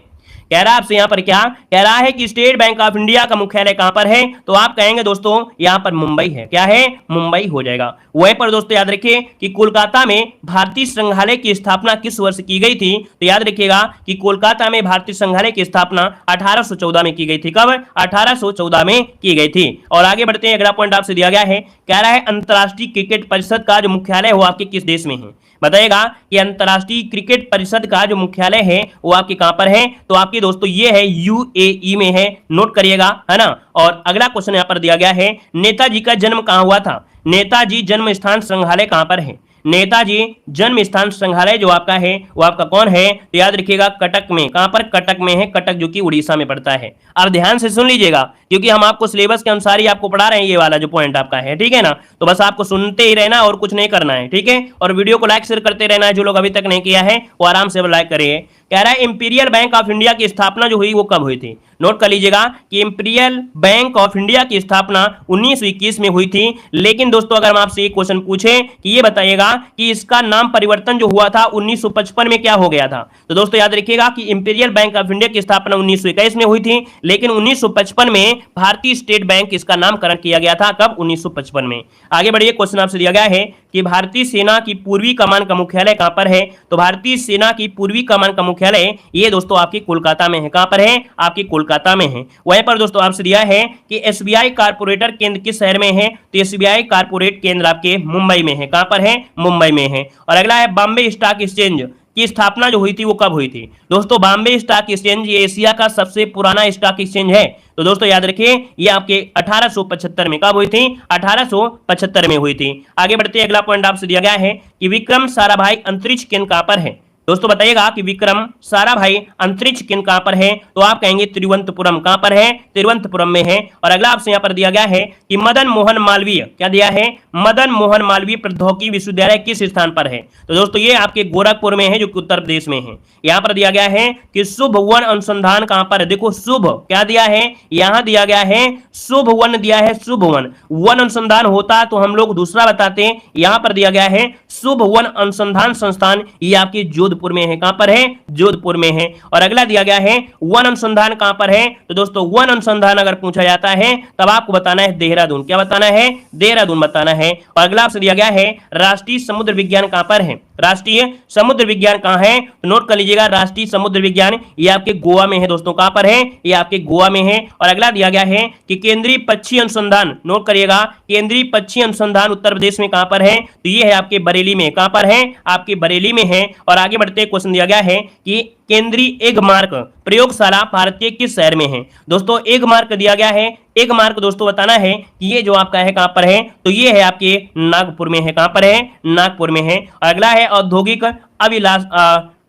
S1: कह रहा है आपसे यहाँ पर क्या कह रहा है कि स्टेट बैंक ऑफ इंडिया का मुख्यालय कहां पर है? तो आप कहेंगे दोस्तों यहाँ पर मुंबई है। क्या है? मुंबई हो जाएगा। वहीं पर दोस्तों याद रखिए कि कोलकाता में भारतीय संग्रहालय की स्थापना किस वर्ष की गई थी? तो याद रखिएगा कि कोलकाता में भारतीय संग्रहालय की स्थापना 1814 में की गई थी। कब? 1814 में की गई थी। और आगे बढ़ते हैं, अगला पॉइंट आपसे दिया गया है, कह रहा है अंतर्राष्ट्रीय क्रिकेट परिषद का जो मुख्यालय वो आपके किस देश में है? बताइएगा कि अंतर्राष्ट्रीय क्रिकेट परिषद का जो मुख्यालय है वो आपके कहां पर है? तो आपके दोस्तों ये है यूएई में है, नोट करिएगा, है ना। और अगला क्वेश्चन यहां पर दिया गया है, नेताजी का जन्म कहां हुआ था? नेताजी जन्म स्थान संग्रहालय कहां पर है? नेताजी जन्म स्थान संग्रहालय जो आपका है वो आपका कौन है? तो याद रखिएगा कटक में। कहां पर? कटक में है, कटक जो कि उड़ीसा में पड़ता है। अब ध्यान से सुन लीजिएगा, क्योंकि हम आपको सिलेबस के अनुसार ही आपको पढ़ा रहे हैं, ये वाला जो पॉइंट आपका है, ठीक है ना। तो बस आपको सुनते ही रहना और कुछ नहीं करना है, ठीक है। और वीडियो को लाइक शेयर करते रहना है, जो लोग अभी तक नहीं किया है वो आराम से लाइक करिए। कह रहा है इंपीरियल बैंक ऑफ इंडिया की स्थापना जो हुई वो कब हुई थी। नोट कर लीजिएगा कि इंपीरियल बैंक ऑफ इंडिया की स्थापना 1921 में हुई थी। लेकिन दोस्तों अगर हम आपसे एक क्वेश्चन पूछे कि ये बताइएगा कि इसका नाम परिवर्तन जो हुआ था 1955 में क्या हो गया था, तो दोस्तों याद रखिएगा कि इंपीरियल बैंक ऑफ इंडिया की स्थापना 1921 में हुई थी, लेकिन 1955 में भारतीय स्टेट बैंक इसका नामकरण किया गया था। कब? 1955 में। आगे बढ़िए, क्वेश्चन आपसे दिया गया है कि भारतीय सेना की पूर्वी कमान का मुख्यालय कहां पर है। तो भारतीय सेना की पूर्वी कमान का मुख्यालय ये दोस्तों आपकी कोलकाता में है। कहां पर है? आपकी कोलकाता में है। वहीं पर दोस्तों आपसे दिया है कि एसबीआई कारपोरेटर केंद्र किस शहर में है। तो एसबीआई कारपोरेट केंद्र आपके मुंबई में है। कहां पर है? मुंबई में है। और अगला है बॉम्बे स्टॉक एक्सचेंज की स्थापना जो हुई थी वो कब हुई थी। दोस्तों बॉम्बे स्टॉक एक्सचेंज ये एशिया का सबसे पुराना स्टॉक एक्सचेंज है। तो दोस्तों याद रखिए ये आपके 1875 में कब हुई थी? 1875 में हुई थी। आगे बढ़ते अगला पॉइंट आपसे दिया गया है कि विक्रम साराभाई अंतरिक्ष केंद्र कहां पर है। दोस्तों बताइएगा कि विक्रम साराभाई अंतरिक्ष केंद्र कहां पर है। तो आप कहेंगे तिरुवनंतपुरम। कहां पर है? तिरुवनंतपुरम में है। और अगला आपसे यहां पर दिया गया है कि मदन मोहन मालवीय, क्या दिया है? मदन मोहन मालवीय प्रौद्योगिकी विश्वविद्यालय किस स्थान पर है। तो दोस्तों ये आपके गोरखपुर में है जो कि उत्तर प्रदेश में है। यहां पर दिया गया है कि शुभ वन अनुसंधान कहां पर है। देखो शुभ क्या दिया है, यहां दिया गया है शुभ वन दिया है। शुभ वन, वन अनुसंधान होता तो हम लोग दूसरा बताते, यहां पर दिया गया है शुभ वन अनुसंधान संस्थान, ये आपकी जोधपुर में है। कहां पर है? जोधपुर में है। और अगला दिया गया है वन अनुसंधान कहां पर है। तो दोस्तों वन अनुसंधान अगर पूछा जाता है तब आपको बताना है देहरादून। क्या बताना है? देहरादून बताना है। और अगला आपसे दिया गया है राष्ट्रीय समुद्र विज्ञान कहां पर है। राष्ट्रीय समुद्र विज्ञान कहां है? तो नोट कर लीजिएगा राष्ट्रीय समुद्र विज्ञान ये आपके गोवा में है। दोस्तों कहां पर है? ये आपके गोवा में है। और अगला दिया गया है कि केंद्रीय पक्षी अनुसंधान, नोट करिएगा केंद्रीय पक्षी अनुसंधान उत्तर प्रदेश में कहां पर है। तो ये है आपके बरेली में। कहां पर है? आपके बरेली में है। और आगे बढ़ते क्वेश्चन दिया गया है कि केंद्रीय एग मार्क प्रयोगशाला भारत के किस शहर में है। दोस्तों एग मार्क दिया गया है। एग मार्क दोस्तों बताना है कि ये जो आपका है कहां पर है। तो ये है आपके नागपुर में है। कहां पर है? नागपुर में है। और अगला है औद्योगिक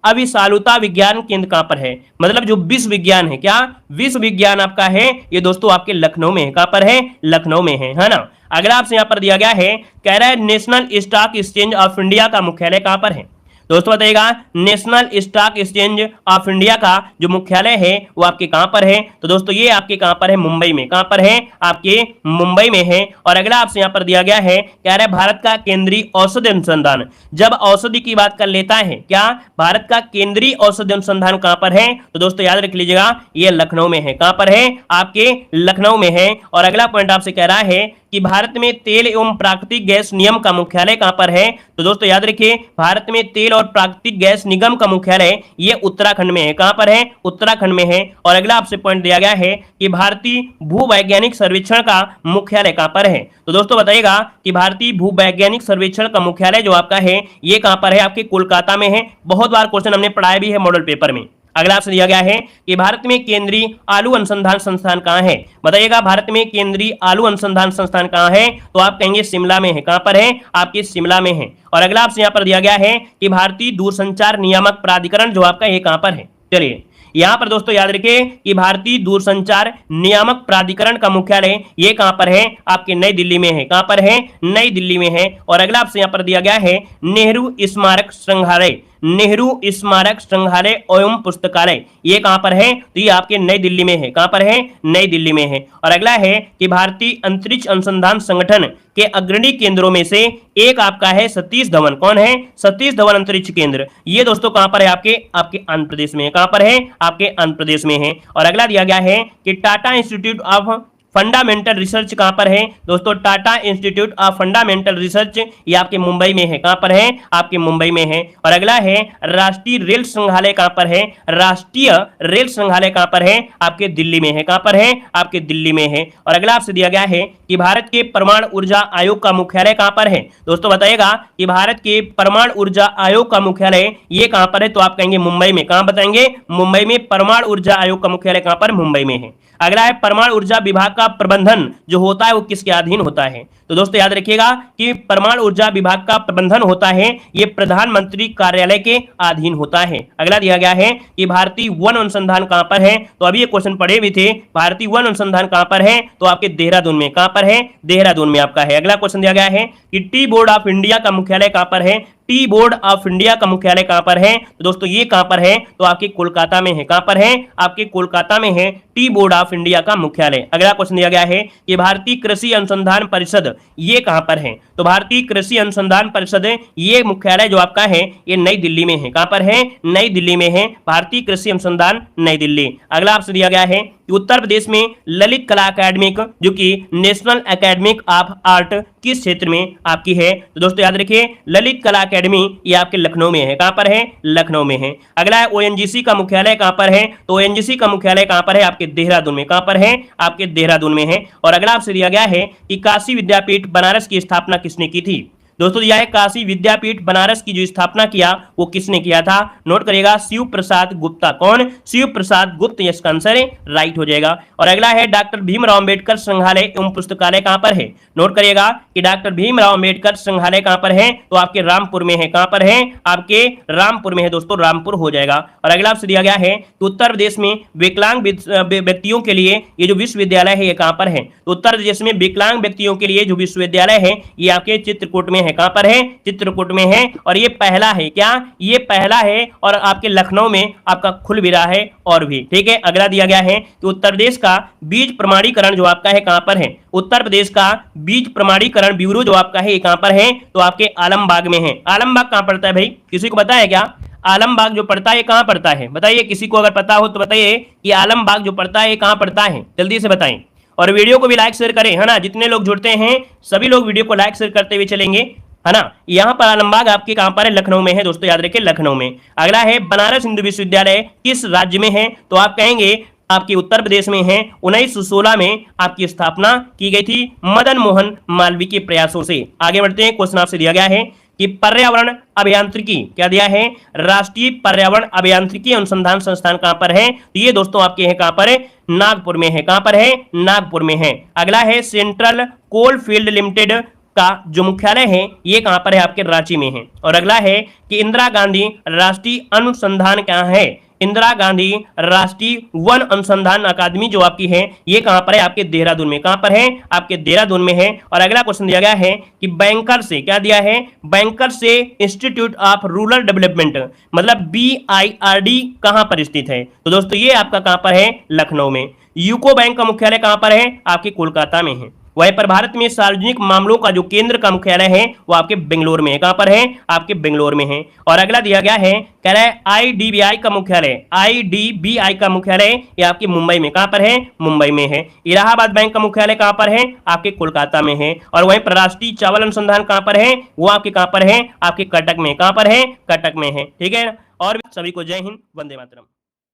S1: अविशालुता विज्ञान केंद्र कहां पर है। मतलब जो विश्व विज्ञान है, क्या विश्व विज्ञान आपका है ये दोस्तों आपके लखनऊ में है। कहां पर है? लखनऊ में है ना। अगला आपसे यहां पर दिया गया है, कह रहा है national stock exchange of India का मुख्यालय कहां पर है। दोस्तों बताइएगा national stock exchange of India का जो मुख्यालय है वो आपके कहां पर है। तो दोस्तों ये आपके कहां पर है? मुंबई में। कहां पर है? आपके मुंबई में है। और अगला आपसे यहां पर दिया गया है, कह रहा है भारत का केंद्रीय औषधि अनुसंधान, जब औषधि की बात कर लेता है, क्या भारत का केंद्रीय औषधि अनुसंधान कहां पर है। तो दोस्तों याद रख लीजिएगा ये लखनऊ में है। कहां पर है? आपके लखनऊ में है। और अगला पॉइंट आपसे कह रहा है कि भारत में तेल एवं प्राकृतिक गैस निगम का मुख्यालय कहां पर है। तो दोस्तों याद रखिए भारत में तेल और प्राकृतिक गैस निगम का मुख्यालय ये उत्तराखंड में है। कहां पर है? उत्तराखंड में है। और अगला आपसे पॉइंट दिया गया है कि भारतीय भूवैज्ञानिक सर्वेक्षण का मुख्यालय कहां पर है। तो दोस्तों बताइएगा कि भारतीय भूवैज्ञानिक सर्वेक्षण का मुख्यालय जो आपका है ये कहां पर है। आपके कोलकाता में है। बहुत बार क्वेश्चन हमने पढ़ाया भी है मॉडल पेपर में। अगला आपसे दिया गया है कि भारत में केंद्रीय आलू अनुसंधान संस्थान कहां है। बताइएगा भारत में केंद्रीय आलू अनुसंधान संस्थान कहां है। तो आप कहेंगे शिमला में है। कहां पर है? आपके शिमला में है। और अगला आपसे यहां पर दिया गया है कि भारतीय दूरसंचार नियामक प्राधिकरण जो आपका ये कहां पर है। चलिए यहां पर दोस्तों याद रखिए कि भारतीय दूरसंचार नियामक प्राधिकरण का मुख्यालय ये कहां पर है। आपके नई दिल्ली में है। कहां पर है? नई दिल्ली में है। और अगला आपसे यहां पर दिया गया है नेहरू स्मारक संग्रहालय, नेहरू स्मारक संग्रहालय एवं पुस्तकालय ये कहां पर है। तो ये आपके नई दिल्ली में है। कहां पर है? नई दिल्ली में है। और अगला है कि भारतीय अंतरिक्ष अनुसंधान संगठन के अग्रणी केंद्रों में से एक आपका है सतीश धवन। कौन है? सतीश धवन अंतरिक्ष केंद्र। ये दोस्तों कहां पर है? आपके आंध्र प्रदेश में है। कहां पर है? आपके आंध्र प्रदेश में है। और अगला दिया गया है कि Tata institute of fundamental research कहां पर है। दोस्तों Tata institute of fundamental research ये आपके मुंबई में है। कहां पर है? आपके मुंबई में है। और अगला है राष्ट्रीय रेल संग्रहालय कहां पर है। राष्ट्रीय रेल संग्रहालय कहां पर है? आपके दिल्ली में है। कहां पर है? आपके दिल्ली में है। और अगला आपसे दिया गया है कि भारत के परमाणु ऊर्जा आयोग का मुख्यालय कहां पर है। दोस्तों बताइएगा कि भारत के परमाणु ऊर्जा आयोग का मुख्यालय ये कहां पर है। तो आप कहेंगे मुंबई में। कहां बताएंगे? मुंबई में। परमाणु ऊर्जा आयोग का मुख्यालय कहां पर? मुंबई में है। अगला है परमाणु ऊर्जा विभाग का प्रबंधन जो होता है वो किसके अधीन होता है। तो दोस्तों याद रखिएगा कि परमाणु ऊर्जा विभाग का प्रबंधन होता है ये प्रधानमंत्री कार्यालय के अधीन होता है। अगला दिया गया है कि भारतीय वन अनुसंधान कहां पर है। तो अभी ये क्वेश्चन पढ़े भी थे। भारतीय वन अनुसंधान कहां पर है। तो आपके देहरादून में। कहां पर है? देहरादून में आपका है। अगला क्वेश्चन दिया गया है कि टी बोर्ड ऑफ इंडिया का मुख्यालय कहां पर है। टी बोर्ड ऑफ इंडिया का मुख्यालय कहां पर है? तो दोस्तों ये कहां पर है? तो आपके कोलकाता में है। कहां पर है? आपके कोलकाता में है टी बोर्ड ऑफ इंडिया का मुख्यालय। अगला क्वेश्चन दिया गया है कि भारतीय कृषि अनुसंधान परिषद ये कहां पर है? तो भारतीय कृषि अनुसंधान परिषद ये मुख्यालय जो आपका है ये नई दिल्ली में है। कहां पर है? नई दिल्ली में है भारतीय कृषि अनुसंधान, नई दिल्ली। अगला आपसे दिया गया है कि उत्तर प्रदेश में ललित कला अकादमिक जो कि नेशनल एकेडमिक ऑफ आर्ट किस क्षेत्र में आपकी है? तो दोस्तों याद रखिए ललित कला अकादमी ये आपके लखनऊ में है। कहां पर है? लखनऊ में है। अगला है ओएनजीसी का मुख्यालय कहां पर है? तो ओएनजीसी का मुख्यालय कहां पर है? आपके देहरादून में। कहां पर है? आपके देहरादून में है। और अगला आपसे दिया गया है कि काशी विद्यापीठ बनारस की स्थापना किसने की थी? दोस्तों दिया है काशी विद्यापीठ बनारस की जो स्थापना किया वो किसने किया था? नोट करिएगा शिव प्रसाद गुप्ता। कौन? शिव प्रसाद गुप्त। इसका आंसर राइट हो जाएगा। और अगला है डॉक्टर भीमराव अंबेडकर संग्रहालय एवं पुस्तकालय कहां पर है? नोट करिएगा कि डॉक्टर भीमराव अंबेडकर संग्रहालय कहां पर है? तो आपके रामपुर में है। कहां पर है? आपके रामपुर में है दोस्तों, रामपुर हो जाएगा। और अगला आपसे दिया गया है कि उत्तर प्रदेश में विकलांग व्यक्तियों के लिए ये जो विश्वविद्यालय है ये कहां पर है? तो उत्तर प्रदेश में विकलांग व्यक्तियों के लिए जो विश्वविद्यालय है ये आपके चित्रकूट में है। कहां पर है? चित्रकूट में है। और ये पहला है। क्या? ये पहला है। और आपके लखनऊ में आपका खुल भी रहा है और भी। ठीक है। अगला दिया गया है कि उत्तर प्रदेश का बीज प्रमाणीकरण जो आपका है कहां पर है? उत्तर प्रदेश का बीज प्रमाणीकरण ब्यूरो जो आपका है ये कहां पर है? तो आपके आलमबाग में है। आलमबाग कहां पड़ता है भाई? किसी को पता है क्या? आलमबाग जो पड़ता है ये कहां पड़ता है? बताइए, किसी को अगर पता हो तो बताइए कि आलमबाग जो पड़ता है ये कहां पड़ता है? जल्दी से बताएं। और वीडियो को भी लाइक शेयर करें, है ना। जितने लोग जुड़ते हैं सभी लोग वीडियो को लाइक शेयर करते हुए चलेंगे, है ना। यहाँ पर आलमबाग आपके कहां पर है? लखनऊ में है दोस्तों, याद रखिए लखनऊ में। अगला है बनारस हिंदू विश्वविद्यालय किस राज्य में है? तो आप कहेंगे आपके उत्तर प्रदेश में है। 1916 में आपकी स्थापना की गई थी मदन मोहन मालवीय के प्रयासों से। आगे बढ़ते हैं। क्वेश्चन आपसे दिया गया है कि पर्यावरण अभियांत्रिकी, क्या दिया है? राष्ट्रीय पर्यावरण अभियांत्रिकी अनुसंधान संस्थान कहां पर है? तो ये दोस्तों आपके हैं कहां पर है? नागपुर में है। कहां पर है? नागपुर में है। अगला है सेंट्रल कोल फील्ड लिमिटेड का जो मुख्यालय है ये कहां पर है? आपके रांची में है। और अगला है कि इंदिरा गांधी राष्ट्रीय अनुसंधान कहां है? इंदिरा गांधी राष्ट्रीय वन अनुसंधान अकादमी जो आपकी है ये कहां पर है? आपके देहरादून में। कहां पर है? आपके देहरादून में है। और अगला क्वेश्चन दिया गया है कि बैंकर से, क्या दिया है? बैंकर से इंस्टीट्यूट ऑफ रूरल डेवलपमेंट मतलब BIRD कहां पर स्थित है? तो दोस्तों ये आपका कहां पर है? लखनऊ में। यूको बैंक का मुख्यालय कहां पर है? आपके कोलकाता में है। वहीं पर भारत में सार्वजनिक मामलों का जो केंद्र का मुख्यालय है वो आपके बेंगलोर में है। कहां पर है? आपके बेंगलोर में है। और अगला दिया गया है, कह रहा है IDBI का मुख्यालय, IDBI का मुख्यालय ये आपके मुंबई में। कहां पर है? मुंबई में है। इलाहाबाद बैंक का मुख्यालय कहां पर है? आपके कोलकाता में है। और वहीं पर राष्ट्रीय चावल अनुसंधान कहां पर है? वो आपके कहां पर है? आपके कटक में। कहां पर है? कटक में है। ठीक है। और सभी को जय हिंद, वंदे मातरम।